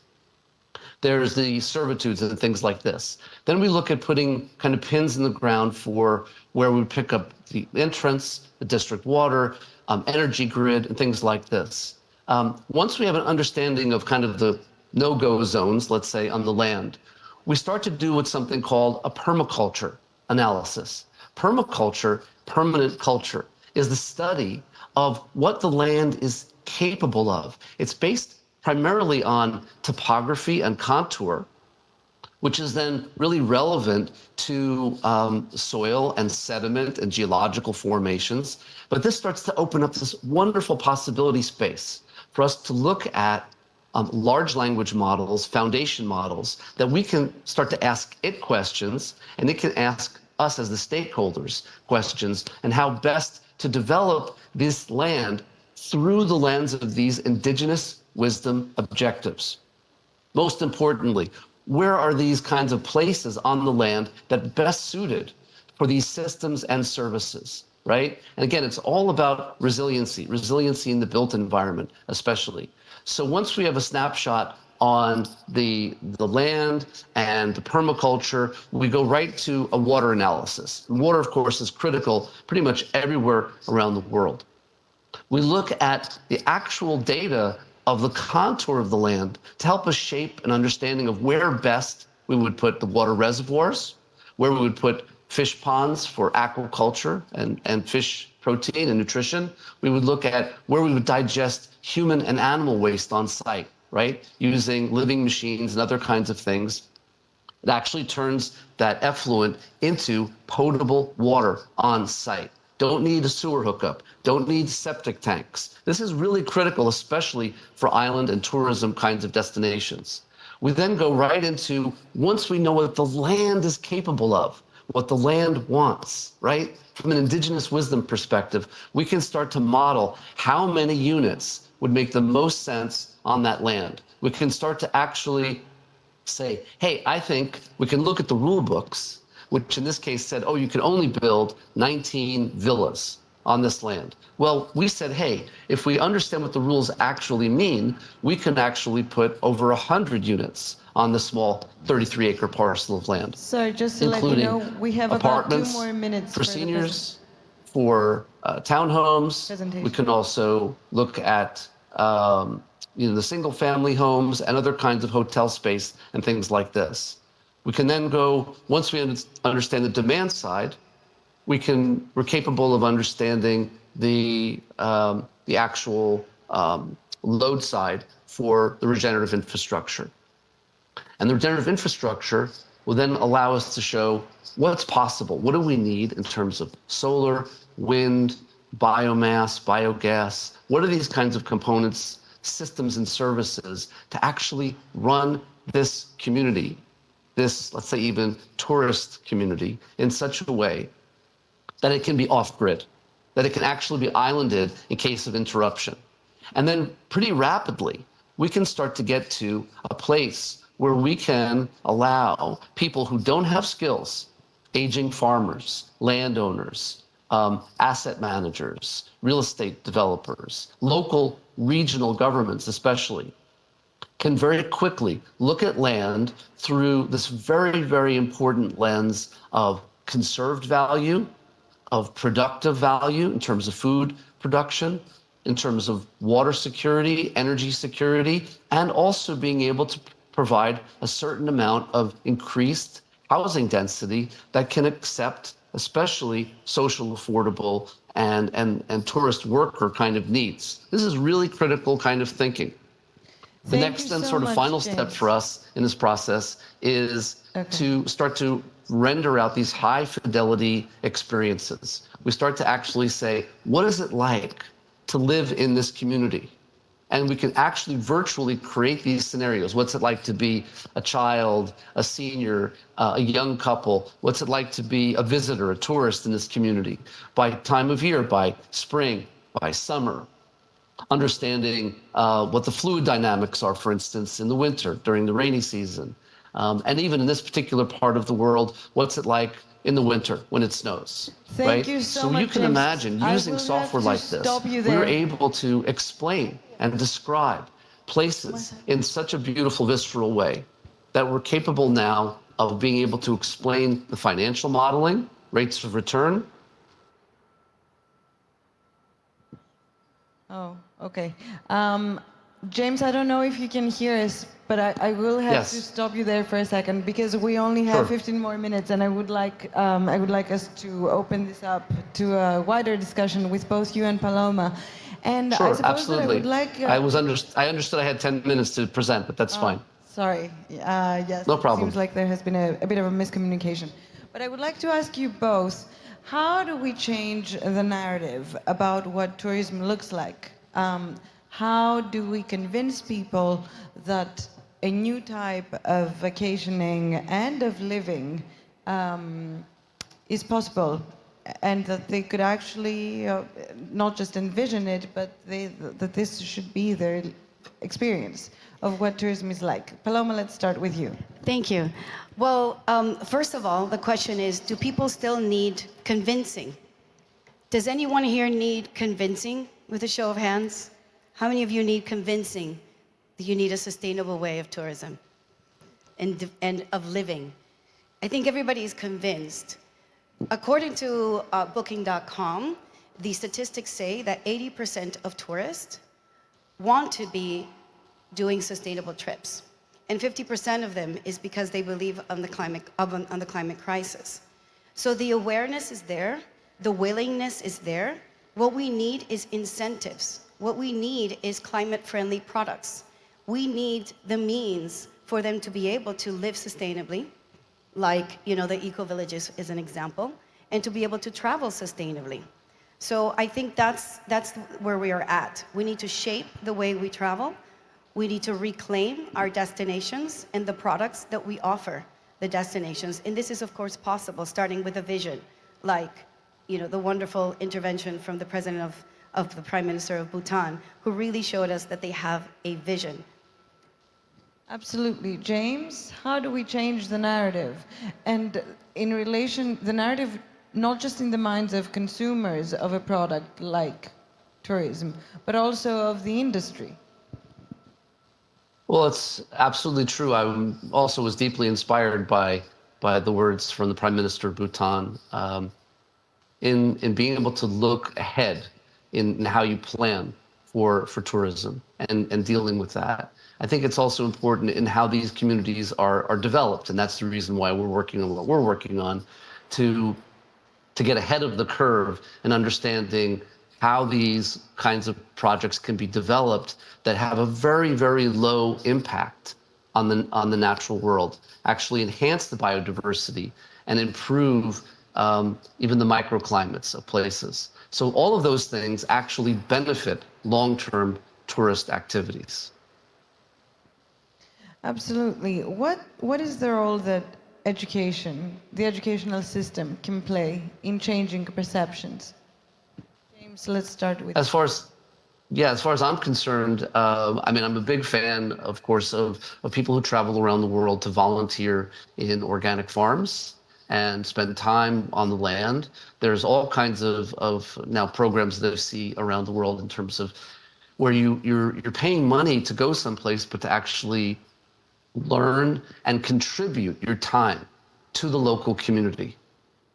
There's the servitudes and things like this. Then we look at putting kind of pins in the ground for where we pick up the entrance, the district water, energy grid, and things like this. Once we have an understanding of kind of the no-go zones, let's say, on the land, we start to do what's something called a permaculture analysis. Permaculture, permanent culture, is the study of what the land is capable of. It's based primarily on topography and contour, which is then really relevant to soil and sediment and geological formations. But this starts to open up this wonderful possibility space for us to look at large language models, foundation models, that we can start to ask it questions, and it can ask us as the stakeholders questions, and how best to develop this land through the lens of these indigenous wisdom objectives. Most importantly, where are these kinds of places on the land that best suited for these systems and services, right? And again, it's all about resiliency in the built environment, especially. So once we have a snapshot on the land and the permaculture, we go right to a water analysis. Water, of course, is critical pretty much everywhere around the world. We look at the actual data of the contour of the land to help us shape an understanding of where best we would put the water reservoirs, where we would put fish ponds for aquaculture and fish protein and nutrition. We would look at where we would digest human and animal waste on site, right? Using living machines and other kinds of things. It actually turns that effluent into potable water on site. Don't need a sewer hookup, don't need septic tanks. This is really critical, especially for island and tourism kinds of destinations. We then go right into, once we know what the land is capable of, what the land wants, right? From an indigenous wisdom perspective, we can start to model how many units would make the most sense on that land. We can start to actually say, hey, I think we can look at the rule books, which in this case said, oh, you can only build 19 villas on this land. Well, we said, hey, if we understand what the rules actually mean, we can actually put over 100 units on the small 33-acre parcel of land. So just to let you know, we have about 2 more minutes for seniors, for townhomes. We can also look at the single-family homes and other kinds of hotel space and things like this. We can then go, once we understand the demand side, we're capable of understanding the actual load side for the regenerative infrastructure. And the regenerative infrastructure will then allow us to show what's possible. What do we need in terms of solar, wind, biomass, biogas? What are these kinds of components, systems, and services to actually run this community, this, let's say, even tourist community, in such a way that it can be off-grid, that it can actually be islanded in case of interruption. And then pretty rapidly, we can start to get to a place where we can allow people who don't have skills, aging farmers, landowners, asset managers, real estate developers, local regional governments especially, can very quickly look at land through this very, very important lens of conserved value, of productive value in terms of food production, in terms of water security, energy security, and also being able to provide a certain amount of increased housing density that can accept especially social affordable and tourist worker kind of needs. This is really critical kind of thinking. The next and sort of final step for us in this process is to start to render out these high fidelity experiences. We start to actually say, what is it like to live in this community? And we can actually virtually create these scenarios. What's it like to be a child, a senior, a young couple? What's it like to be a visitor, a tourist in this community? By time of year, by spring, by summer. Understanding what the fluid dynamics are, for instance, in the winter, during the rainy season. And even in this particular part of the world, what's it like in the winter when it snows? Thank you so much, you can James. imagine using software like this, we're able to explain and describe places in such a beautiful, visceral way that we're capable now of being able to explain the financial modeling, rates of return. Oh, okay. James, I don't know if you can hear us, but I will have to stop you there for a second because we only have 15 more minutes, and I would like us to open this up to a wider discussion with both you and Paloma. And sure, I suppose absolutely. that I would like. I understood I had 10 minutes to present, but that's fine. Sorry. Yes. No problem. It seems like there has been a bit of a miscommunication. But I would like to ask you both. How do we change the narrative about what tourism looks like? How do we convince people that a new type of vacationing and of living is possible and that they could actually not just envision it, but that this should be their experience of what tourism is like? Paloma, let's start with you. Thank you. Well, first of all, the question is, do people still need convincing? Does anyone here need convincing with a show of hands? How many of you need convincing that you need a sustainable way of tourism and of living? I think everybody is convinced. According to Booking.com, the statistics say that 80% of tourists want to be doing sustainable trips. And 50% of them is because they believe on the climate crisis. So the awareness is there, the willingness is there. What we need is incentives. What we need is climate-friendly products. We need the means for them to be able to live sustainably, like the eco-villages is an example, and to be able to travel sustainably. So I think that's where we are at. We need to shape the way we travel. We need to reclaim our destinations and the products that we offer the destinations. And this is, of course, possible, starting with a vision, like the wonderful intervention from the president of the Prime Minister of Bhutan, who really showed us that they have a vision. Absolutely. James, how do we change the narrative? And in relation, the narrative, not just in the minds of consumers of a product like tourism, but also of the industry. Well, it's absolutely true. I also was deeply inspired by the words from the Prime Minister of Bhutan in being able to look ahead in how you plan for tourism and dealing with that. I think it's also important in how these communities are developed, and that's the reason why we're working on what we're working on to get ahead of the curve and understanding how these kinds of projects can be developed that have a very, very low impact on the natural world, actually enhance the biodiversity and improve even the microclimates of places. So all of those things actually benefit long-term tourist activities. Absolutely. What is the role that education, the educational system, can play in changing perceptions? James, let's start with. As far as I'm concerned, I mean, I'm a big fan, of course, of people who travel around the world to volunteer in organic farms and spend time on the land. There's all kinds of now programs that I see around the world in terms of where you're paying money to go someplace, but to actually learn and contribute your time to the local community.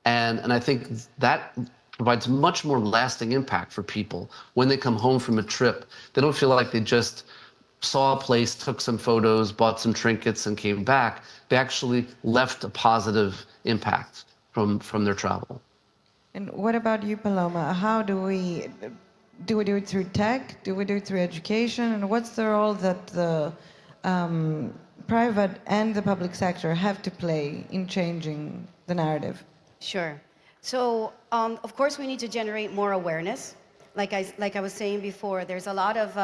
And I think that provides much more lasting impact for people when they come home from a trip. They don't feel like they just saw a place, took some photos, bought some trinkets, and came back. They actually left a positive impact from their travel. And what about you, Paloma? How do we do it through tech? Do we do it through education? And what's the role that the private and the public sector have to play in changing the narrative? Sure. So, of course, we need to generate more awareness. Like I was saying before, there's a lot of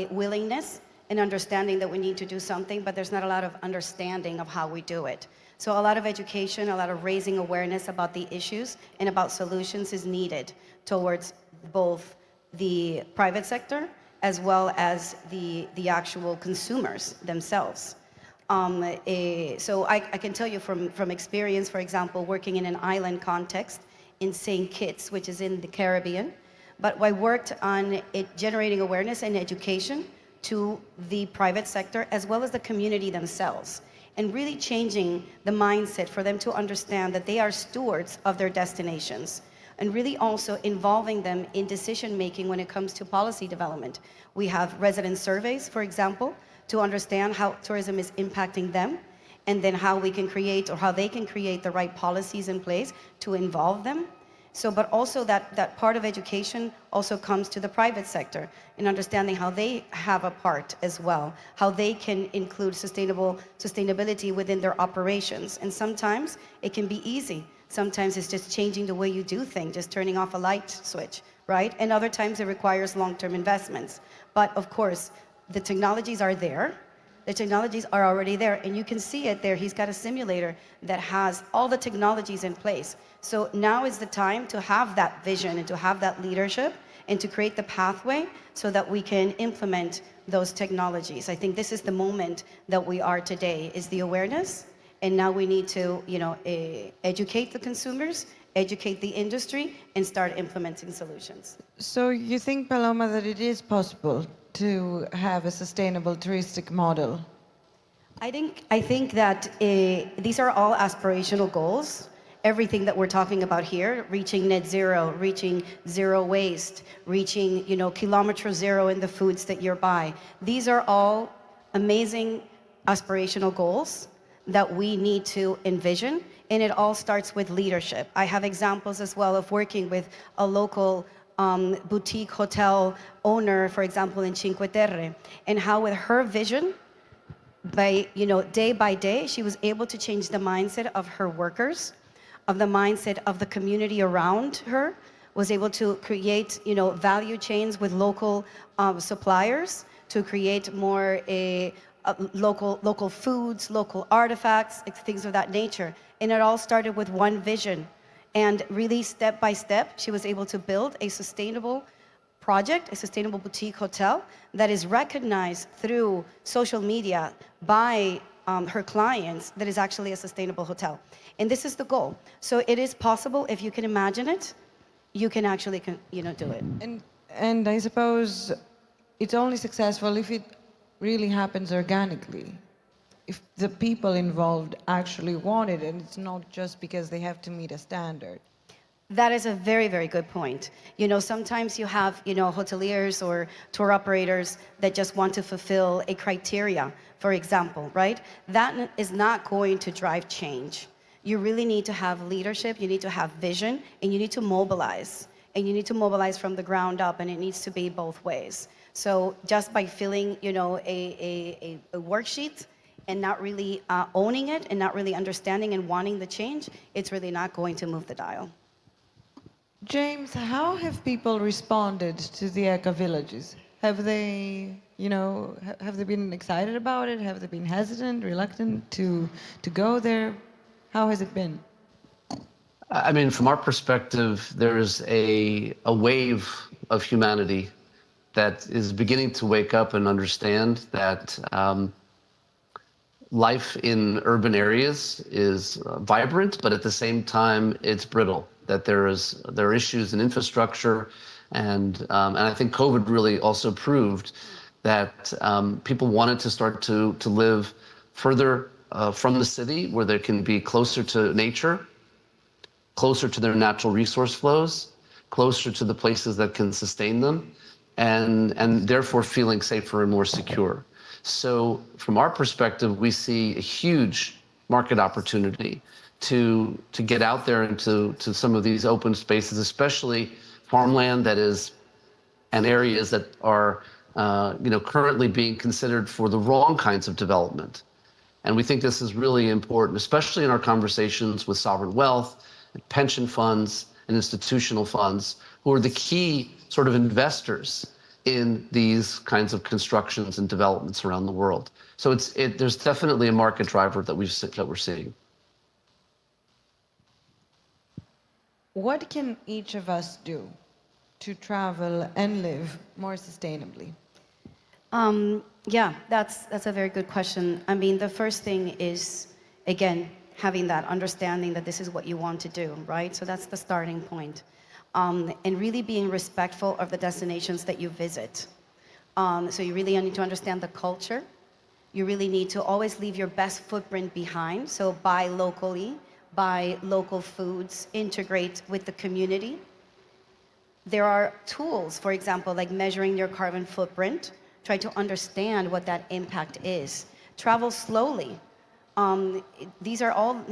willingness and understanding that we need to do something, but there's not a lot of understanding of how we do it. So a lot of education, a lot of raising awareness about the issues and about solutions is needed towards both the private sector as well as the actual consumers themselves. So I can tell you from experience, for example, working in an island context in St. Kitts, which is in the Caribbean, but I worked on generating awareness and education to the private sector as well as the community themselves, and really changing the mindset for them to understand that they are stewards of their destinations, and really also involving them in decision making when it comes to policy development. We have resident surveys, for example, to understand how tourism is impacting them, and then how we can create, or how they can create, the right policies in place to involve them. So, but also that part of education also comes to the private sector in understanding how they have a part as well, how they can include sustainability within their operations. And sometimes it can be easy. Sometimes it's just changing the way you do things, just turning off a light switch, right? And other times it requires long-term investments. But of course, the technologies are there. The technologies are already there, and you can see it there. He's got a simulator that has all the technologies in place. So now is the time to have that vision and to have that leadership and to create the pathway so that we can implement those technologies. I think this is the moment that we are today, is the awareness, and now we need to, educate the consumers, educate the industry, and start implementing solutions. So you think, Paloma, that it is possible to have a sustainable touristic model? I think that these are all aspirational goals. Everything that we're talking about here, reaching net zero, reaching zero waste, reaching, kilometer zero in the foods that you're buying. These are all amazing aspirational goals that we need to envision, and it all starts with leadership. I have examples as well of working with a local boutique hotel owner, for example, in Cinque Terre, and how with her vision, day by day, she was able to change the mindset of her workers, of the mindset of the community around her, was able to create, value chains with local suppliers to create more local foods, local artifacts, things of that nature. And it all started with one vision. And really, step by step, she was able to build a sustainable project, a sustainable boutique hotel that is recognized through social media by her clients that is actually a sustainable hotel. And this is the goal. So it is possible. If you can imagine it, you can actually, do it. And I suppose it's only successful if it really happens organically. If the people involved actually want it, and it's not just because they have to meet a standard. That is a very, very good point. Sometimes you have, hoteliers or tour operators that just want to fulfill a criteria, for example, right? That is not going to drive change. You really need to have leadership, you need to have vision, and you need to mobilize. And you need to mobilize from the ground up, and it needs to be both ways. So just by filling, a worksheet and not really owning it and not really understanding and wanting the change, it's really not going to move the dial. James, how have people responded to the eco villages? Have they, have they been excited about it? Have they been hesitant, reluctant to go there? How has it been? I mean, from our perspective, there is a wave of humanity that is beginning to wake up and understand that life in urban areas is vibrant, but at the same time, it's brittle, that there are issues in infrastructure. And I think COVID really also proved that people wanted to start to live further from the city, where they can be closer to nature, closer to their natural resource flows, closer to the places that can sustain them, and therefore feeling safer and more secure. So from our perspective, we see a huge market opportunity to get out there into some of these open spaces, especially farmland that is, and areas that are currently being considered for the wrong kinds of development. And we think this is really important, especially in our conversations with sovereign wealth, and pension funds, and institutional funds, who are the key sort of investors in these kinds of constructions and developments around the world. So there's definitely a market driver that we're seeing. What can each of us do to travel and live more sustainably? Yeah, that's a very good question. I mean, the first thing is, again, having that understanding that this is what you want to do, right? So that's the starting point. And really being respectful of the destinations that you visit. So you really need to understand the culture. You really need to always leave your best footprint behind. So buy locally, buy local foods, integrate with the community. There are tools, for example, like measuring your carbon footprint. Try to understand what that impact is. Travel slowly. These are all,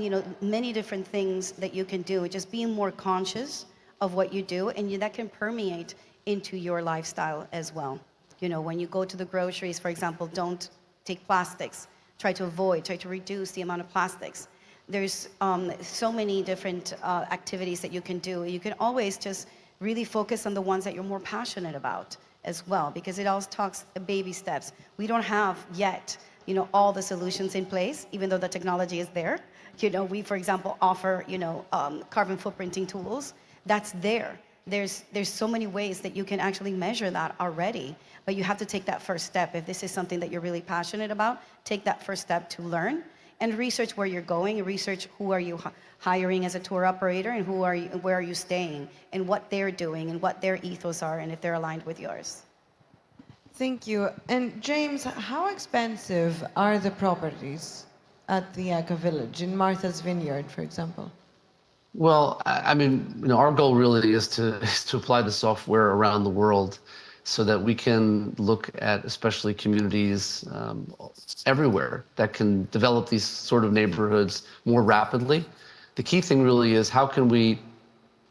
many different things that you can do. Just being more conscious of what you do, and that can permeate into your lifestyle as well. When you go to the groceries, for example, don't take plastics. Try to reduce the amount of plastics. There's so many different activities that you can do. You can always just really focus on the ones that you're more passionate about as well, because it all talks baby steps. We don't have yet, all the solutions in place, even though the technology is there. We, for example, offer, carbon footprinting tools. That's there. There's so many ways that you can actually measure that already, but you have to take that first step. If this is something that you're really passionate about, take that first step to learn and research where you're going, research who are you hiring as a tour operator, and where are you staying, and what they're doing, and what their ethos are, and if they're aligned with yours. Thank you. And James, how expensive are the properties at the Eco Village, in Martha's Vineyard, for example? Well, I mean, our goal really is to apply the software around the world so that we can look at especially communities everywhere that can develop these sort of neighborhoods more rapidly. The key thing really is, how can we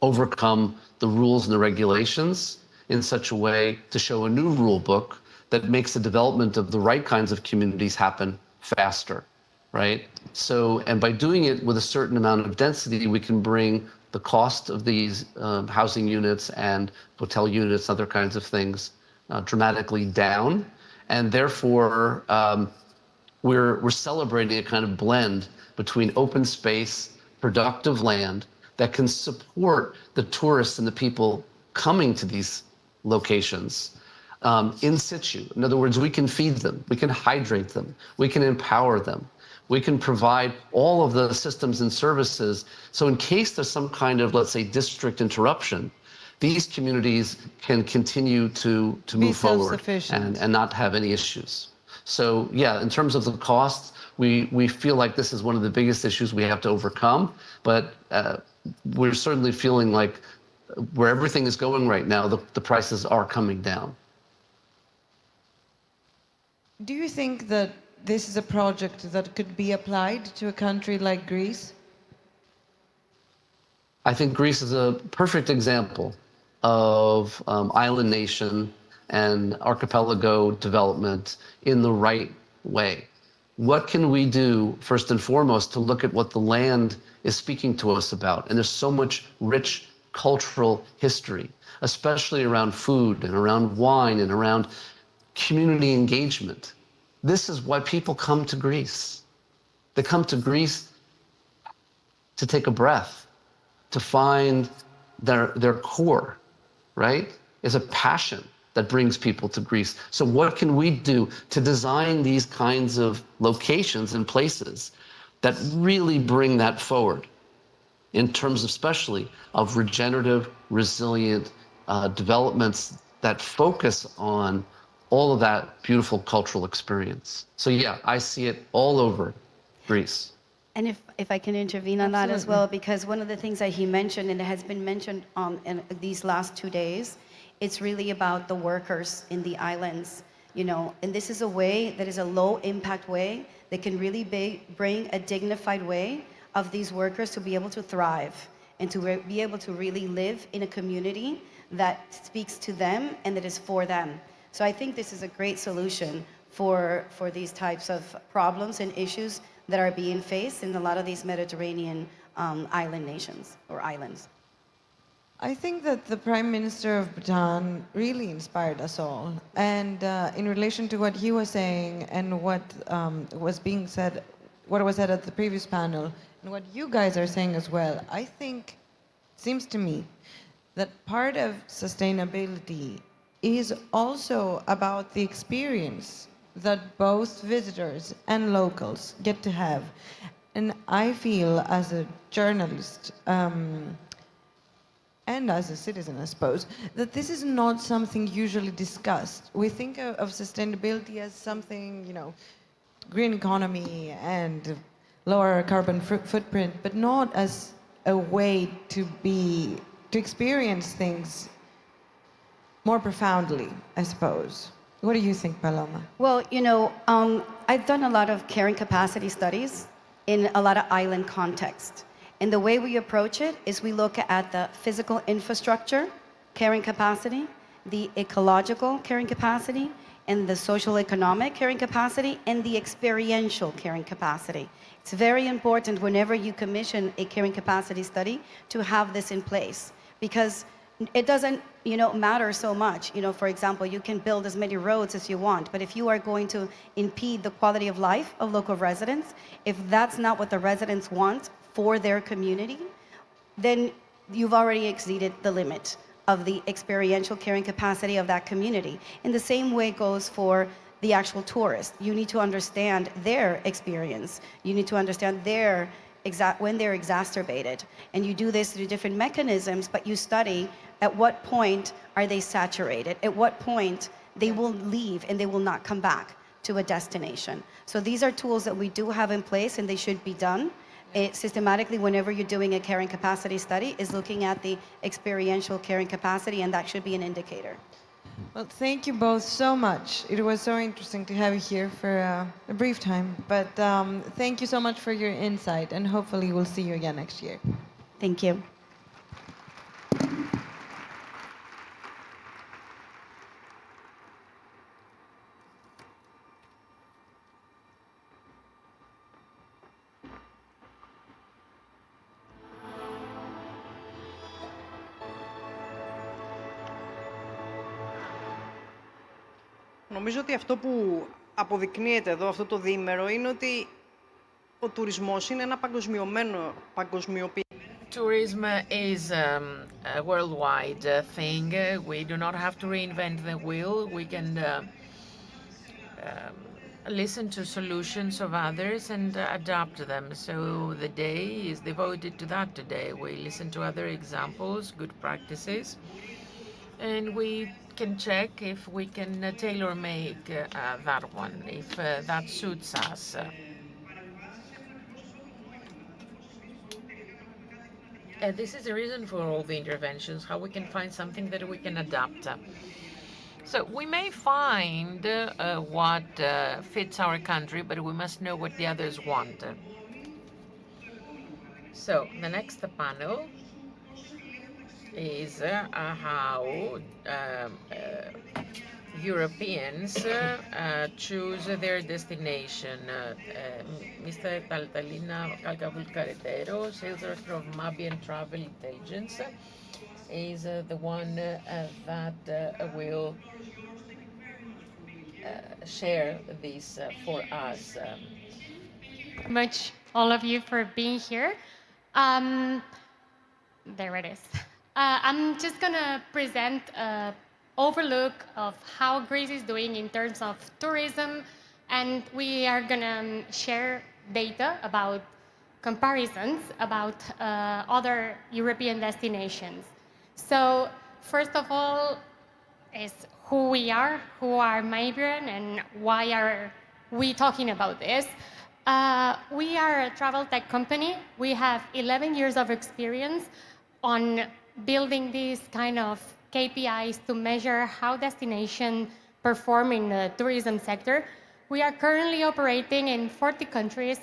overcome the rules and the regulations in such a way to show a new rule book that makes the development of the right kinds of communities happen faster, right? So, and by doing it with a certain amount of density, we can bring the cost of these housing units and hotel units, other kinds of things, dramatically down. And therefore, we're celebrating a kind of blend between open space, productive land that can support the tourists and the people coming to these locations in situ. In other words, we can feed them, we can hydrate them, we can empower them, we can provide all of the systems and services. So in case there's some kind of, let's say, district interruption, these communities can continue to move forward and not have any issues. So yeah, in terms of the costs, we feel like this is one of the biggest issues we have to overcome, but we're certainly feeling like where everything is going right now, the prices are coming down. Do you think that this is a project that could be applied to a country like Greece? I think Greece is a perfect example of island nation and archipelago development in the right way. What can we do, first and foremost, to look at what the land is speaking to us about? And there's so much rich cultural history, especially around food and around wine and around community engagement. This is why people come to Greece. They come to Greece to take a breath, to find their core, right? Is a passion that brings people to Greece. So what can we do to design these kinds of locations and places that really bring that forward in terms especially of regenerative, resilient developments that focus on all of that beautiful cultural experience. So yeah, I see it all over Greece. And if I can intervene on that as well, because one of the things that he mentioned, and it has been mentioned in these last 2 days, it's really about the workers in the islands, you know, and this is a way that is a low impact way that can really bring a dignified way of these workers to be able to thrive and to be able to really live in a community that speaks to them and that is for them. So I think this is a great solution for these types of problems and issues that are being faced in a lot of these Mediterranean island nations or islands. I think that the Prime Minister of Bhutan really inspired us all. And in relation to what he was saying and what was being said, what was said at the previous panel, and what you guys are saying as well, I think, seems to me, that part of sustainability is also about the experience that both visitors and locals get to have. And I feel as a journalist, and as a citizen, I suppose, that this is not something usually discussed. We think of sustainability as something, you know, green economy and lower carbon footprint, but not as a way to experience things more profoundly, I suppose. What do you think, Paloma? Well, you know, I've done a lot of carrying capacity studies in a lot of island context. And the way we approach it is we look at the physical infrastructure carrying capacity, the ecological carrying capacity, and the social economic carrying capacity, and the experiential carrying capacity. It's very important whenever you commission a carrying capacity study to have this in place, because it doesn't, you know, matter so much. You know, for example, you can build as many roads as you want, but if you are going to impede the quality of life of local residents, if that's not what the residents want for their community, then you've already exceeded the limit of the experiential carrying capacity of that community. In the same way goes for the actual tourist. You need to understand their experience. You need to understand when they're exacerbated. And you do this through different mechanisms, but you study at what point are they saturated, at what point they will leave and they will not come back to a destination. So these are tools that we do have in place, and they should be done. Systematically, whenever you're doing a carrying capacity study, is looking at the experiential carrying capacity, and that should be an indicator. Well, thank you both so much. It was so interesting to have you here for a brief time, but thank you so much for your insight, and hopefully we'll see you again next year. Thank you. Νομίζω ότι αυτό που αποδεικνύεται εδώ, αυτό το διήμερο, είναι ότι ο τουρισμός είναι ένα παγκοσμιοποιημένο. Tourism is a worldwide thing. We do not have to reinvent the wheel. We can listen to solutions of others and adapt them. So the day is devoted to that today. We listen to other examples, good practices, and we can check if we can tailor-make that one, if that suits us. This is the reason for all the interventions, how we can find something that we can adapt. So we may find what fits our country, but we must know what the others want. So the next panel is how Europeans choose their destination. Mr. Taltalina Calcavul-Carretero, sales director of Mabian Travel Agents, is the one that will share this for us. Much all of you for being here. There it is. I'm just gonna present overlook of how Greece is doing in terms of tourism, and we are going to share data about comparisons about other European destinations. So first of all is who we are Reimagine, and why are we talking about this. We are a travel tech company. We have 11 years of experience on building these kind of KPIs to measure how destinations perform in the tourism sector. We are currently operating in 40 countries.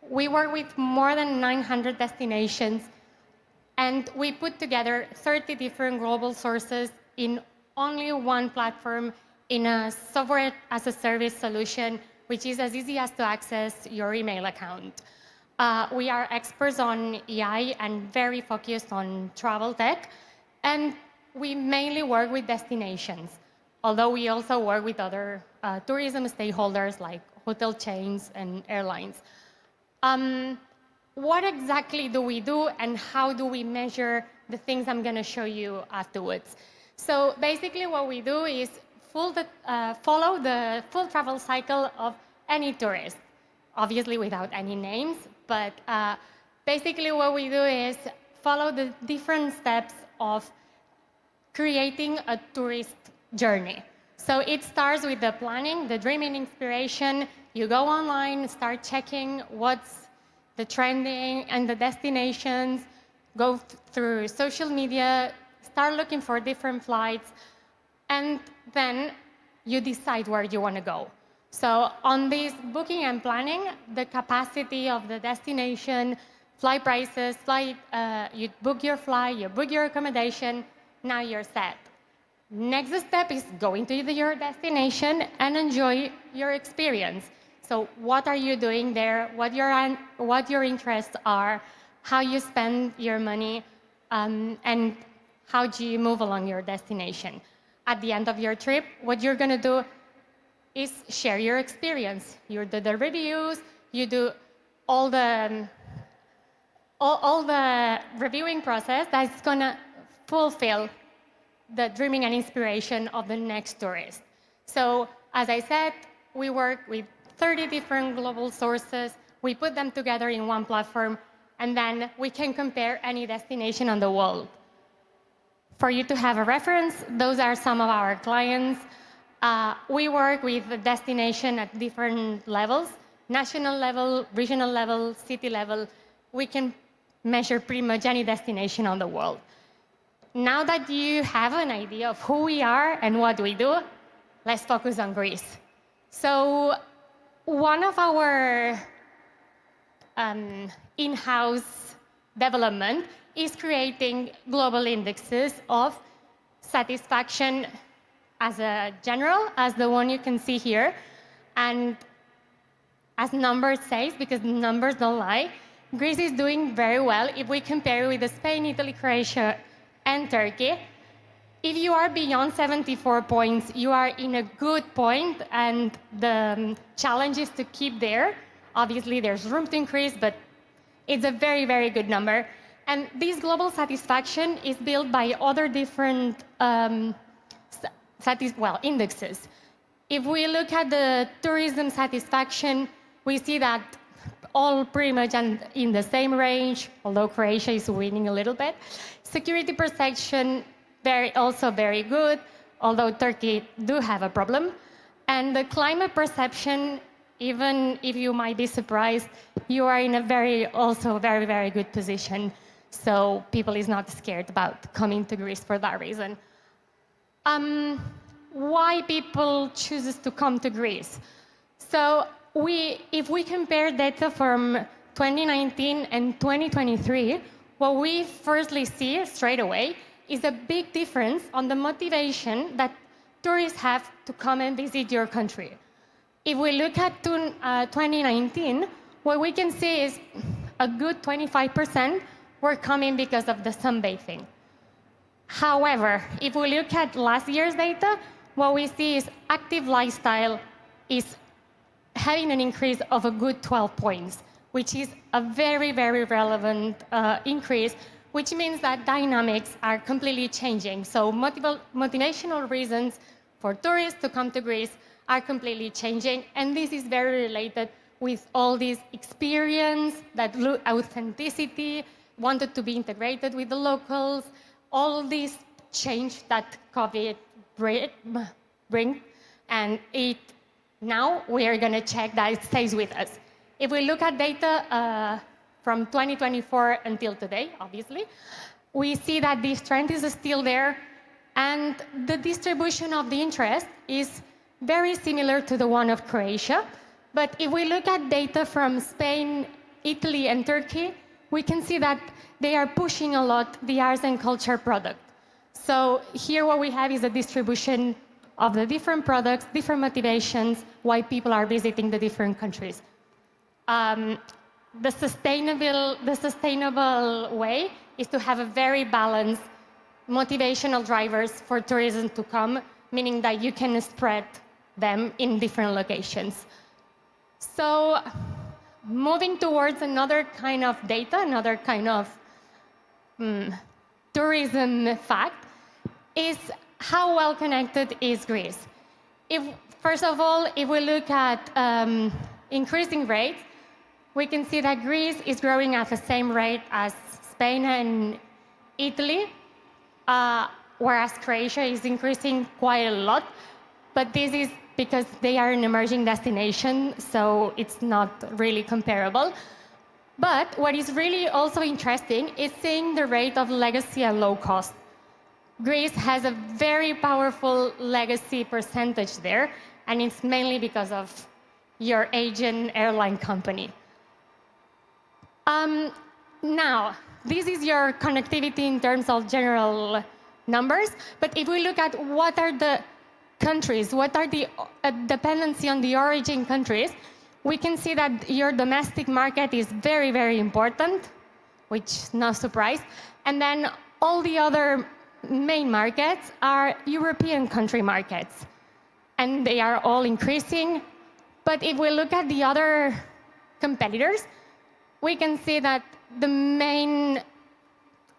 We work with more than 900 destinations, and we put together 30 different global sources in only one platform, in a software as a service solution, which is as easy as to access your email account. We are experts on AI and very focused on travel tech, and we mainly work with destinations, although we also work with other tourism stakeholders like hotel chains and airlines. What exactly do we do, and how do we measure the things I'm going to show you afterwards? So basically what we do is follow the full travel cycle of any tourist, obviously without any names, but basically what we do is follow the different steps of creating a tourist journey. So it starts with the planning, the dreaming, inspiration. You go online, start checking what's the trending and the destinations, go through social media, start looking for different flights, and then you decide where you want to go. So on this booking and planning, the capacity of the destination, flight prices, you book your flight, you book your accommodation, now you're set. Next step is going to your destination and enjoy your experience. So what are you doing there, what your interests are, how you spend your money, and how do you move along your destination. At the end of your trip, what you're going to do is share your experience. You do the reviews, you do all the reviewing process that's going to fulfill the dreaming and inspiration of the next tourist. So as I said, we work with 30 different global sources. We put them together in one platform, and then we can compare any destination on the world. For you to have a reference, those are some of our clients. We work with the destination at different levels, national level, regional level, city level. We can measure pretty much any destination on the world. Now that you have an idea of who we are and what we do, let's focus on Greece. So one of our in-house development is creating global indexes of satisfaction as a general, as the one you can see here. And as numbers say, because numbers don't lie, Greece is doing very well if we compare with Spain, Italy, Croatia, and Turkey. If you are beyond 74 points, you are in a good point, and the challenge is to keep there. Obviously, there's room to increase, but it's a very, very good number. And this global satisfaction is built by other different indexes. If we look at the tourism satisfaction, we see that all pretty much in the same range, although Croatia is winning a little bit. Security perception, also very good, although Turkey do have a problem. And the climate perception, even if you might be surprised, you are in a also very, very good position. So people is not scared about coming to Greece for that reason. Why people chooses to come to Greece? So if we compare data from 2019 and 2023, what we firstly see straight away is a big difference on the motivation that tourists have to come and visit your country. If we look at 2019, what we can see is a good 25% were coming because of the sunbathing. However, if we look at last year's data, what we see is active lifestyle is having an increase of a good 12 points, which is a very, very relevant increase which means that dynamics are completely changing. So motivational reasons for tourists to come to Greece are completely changing, and this is very related with all this experience, that authenticity, wanted to be integrated with the locals, all this change that COVID brings, and now we are going to check that it stays with us. If we look at data from 2024 until today, obviously, we see that this trend is still there, and the distribution of the interest is very similar to the one of Croatia. But if we look at data from Spain, Italy, and Turkey, we can see that they are pushing a lot the arts and culture product. So here what we have is a distribution of the different products, different motivations, why people are visiting the different countries. The sustainable way is to have a very balanced motivational drivers for tourism to come, meaning that you can spread them in different locations. So moving towards another kind of data, another kind of tourism fact, is how well connected is Greece. First of all, if we look at increasing rates, we can see that Greece is growing at the same rate as Spain and Italy, whereas Croatia is increasing quite a lot. But this is because they are an emerging destination, so it's not really comparable. But what is really also interesting is seeing the rate of legacy and low cost. Greece has a very powerful legacy percentage there, and it's mainly because of your Asian airline company. Now, this is your connectivity in terms of general numbers, but if we look at what are the countries, what are the dependency on the origin countries, we can see that your domestic market is very, very important, which is no surprise. And then all the other main markets are European country markets, and they are all increasing. But if we look at the other competitors, we can see that the main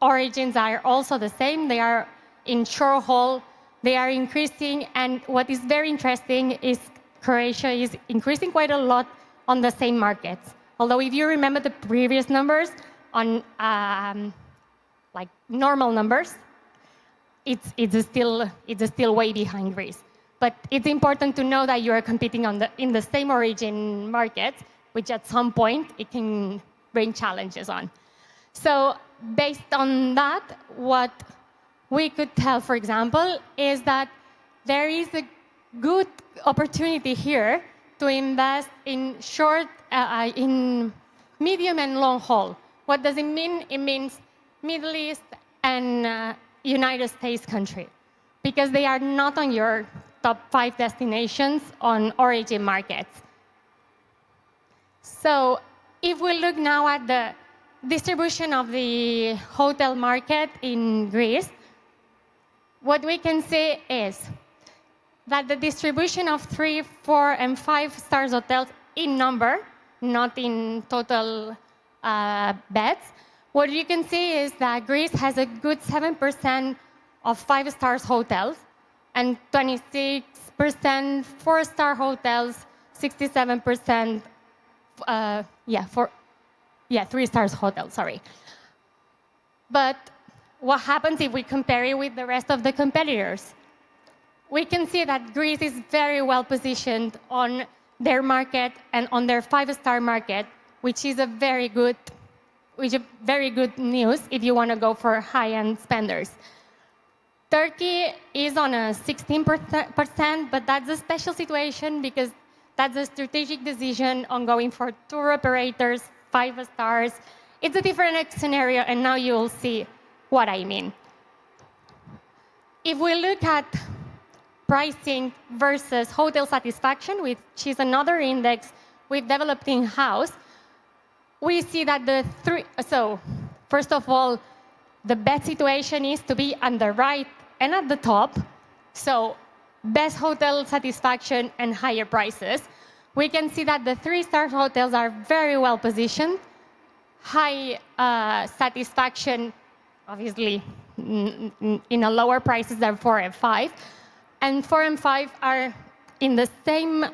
origins are also the same. They are in short haul, they are increasing, and what is very interesting is Croatia is increasing quite a lot on the same markets. Although if you remember the previous numbers on like normal numbers, it's still way behind Greece. But it's important to know that you are competing in the same origin markets, which at some point it can bring challenges on. So based on that, what we could tell, for example, is that there is a good opportunity here to invest in in medium and long haul. What does it mean? It means Middle East and United States country, because they are not on your top 5 destinations on origin markets. So if we look now at the distribution of the hotel market in Greece, what we can see is that the distribution of 3, 4, and 5 stars hotels in number, not in total beds, what you can see is that Greece has a good 7% of 5 stars hotels and 26% 4-star hotels, 67% 3 stars hotels, sorry. But what happens if we compare it with the rest of the competitors? We can see that Greece is very well positioned on their market and on their 5-star market, which is a very good news if you want to go for high-end spenders. Turkey is on a 16%, but that's a special situation because that's a strategic decision on going for tour operators, 5 stars. It's a different scenario, and now you'll see what I mean. If we look at pricing versus hotel satisfaction, which is another index we've developed in-house, we see that so first of all, the best situation is to be on the right and at the top. So best hotel satisfaction and higher prices. We can see that the 3-star hotels are very well positioned, high satisfaction obviously in a lower prices than 4 and 5. And 4 and 5 are in the same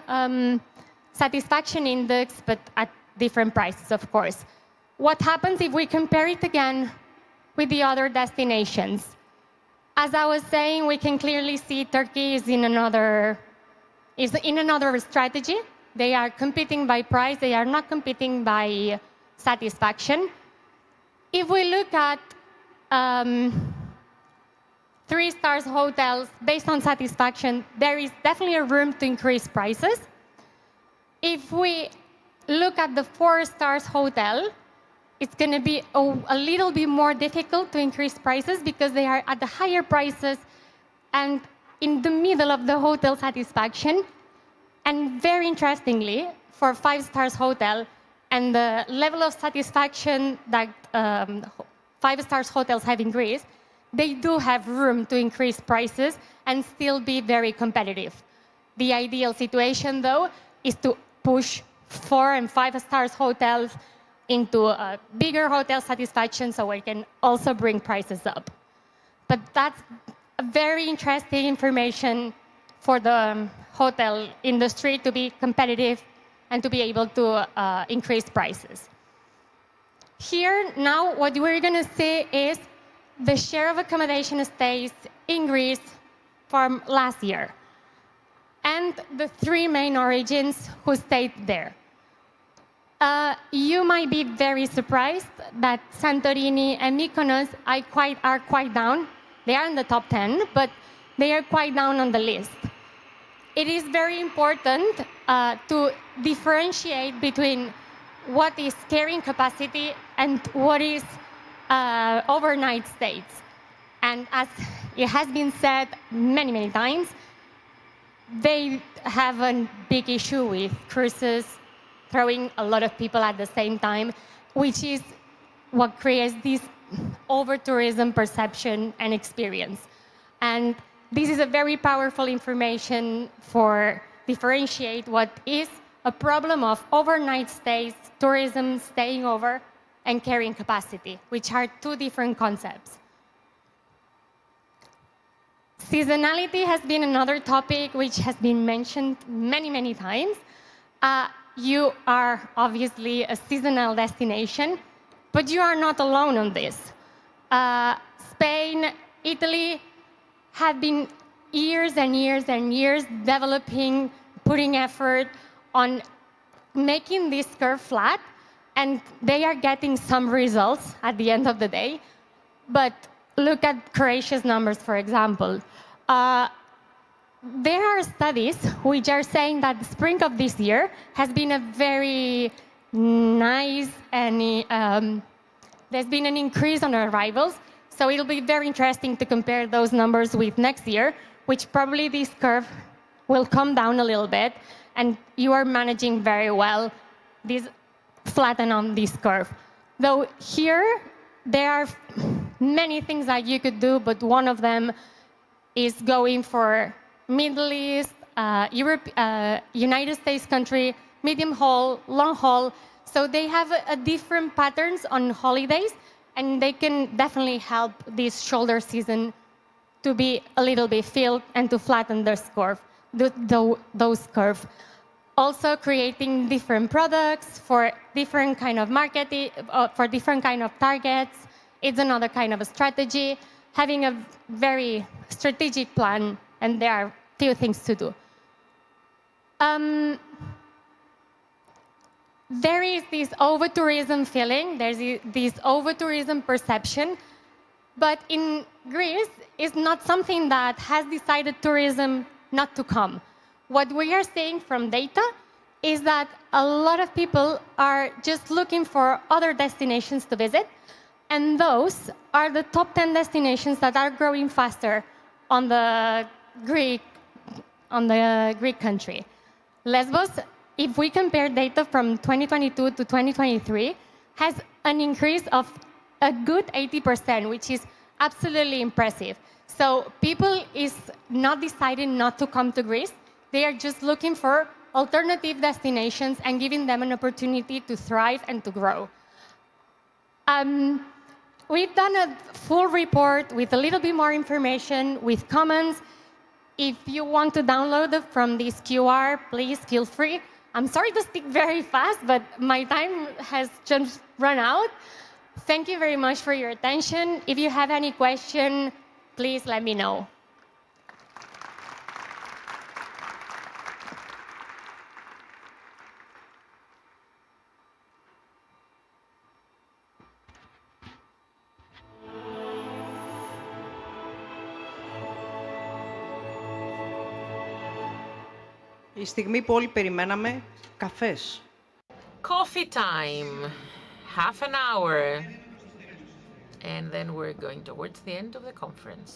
satisfaction index, but at different prices, of course. What happens if we compare it again with the other destinations? As I was saying, we can clearly see Turkey is in another strategy. They are competing by price. They are not competing by satisfaction. If we look at 3-star hotels based on satisfaction, there is definitely a room to increase prices. If we look at the 4-star hotel, it's going to be a little bit more difficult to increase prices because they are at the higher prices and in the middle of the hotel satisfaction. And very interestingly, for 5-star hotel and the level of satisfaction that 5-star hotels have in Greece, they do have room to increase prices and still be very competitive. The ideal situation, though, is to push 4 and 5-star hotels into a bigger hotel satisfaction so we can also bring prices up. But that's a very interesting information for the hotel industry to be competitive and to be able to increase prices. Here, now, what we're going to see is the share of accommodation stays in Greece from last year and the 3 main origins who stayed there. You might be very surprised that Santorini and Mykonos are quite down. They are in the top 10, but they are quite down on the list. It is very important to differentiate between what is carrying capacity and what is overnight stays. And as it has been said many, many times, they have a big issue with cruises, throwing a lot of people at the same time, which is what creates this over-tourism perception and experience. And this is a very powerful information for differentiate what is a problem of overnight stays, tourism staying over, and carrying capacity, which are 2 different concepts. Seasonality has been another topic which has been mentioned many, many times. You are obviously a seasonal destination, but you are not alone on this. Spain, Italy have been years and years and years developing, putting effort on making this curve flat, and they are getting some results at the end of the day. But look at Croatia's numbers, for example. There are studies which are saying that the spring of this year has been a very nice, and there's been an increase on arrivals. So it'll be very interesting to compare those numbers with next year, which probably this curve will come down a little bit, and you are managing very well this flatten on this curve. Though here, there are many things that you could do, but one of them is going for Middle East, Europe, United States country, medium haul, long haul. So they have a different patterns on holidays, and they can definitely help this shoulder season to be a little bit filled and to flatten this curve, those curves. Also creating different products for different kind of marketing, for different kind of targets. It's another kind of a strategy. Having a very strategic plan, and there are few things to do. There is this over-tourism feeling, there's this over-tourism perception, but in Greece, it's not something that has decided tourism not to come. What we are seeing from data is that a lot of people are just looking for other destinations to visit, and those are the top 10 destinations that are growing faster on the Greek country. Lesbos, if we compare data from 2022 to 2023, has an increase of a good 80%, which is absolutely impressive. So people is not deciding not to come to Greece. They are just looking for alternative destinations and giving them an opportunity to thrive and to grow. we've done a full report with a little bit more information, with comments. If you want to download it from this QR, please feel free. I'm sorry to speak very fast, but my time has just run out. Thank you very much for your attention. If you have any question, please let me know. Η στιγμή που όλοι περιμέναμε καφές. Coffee time. Half an hour. And then we're going towards the end of the conference.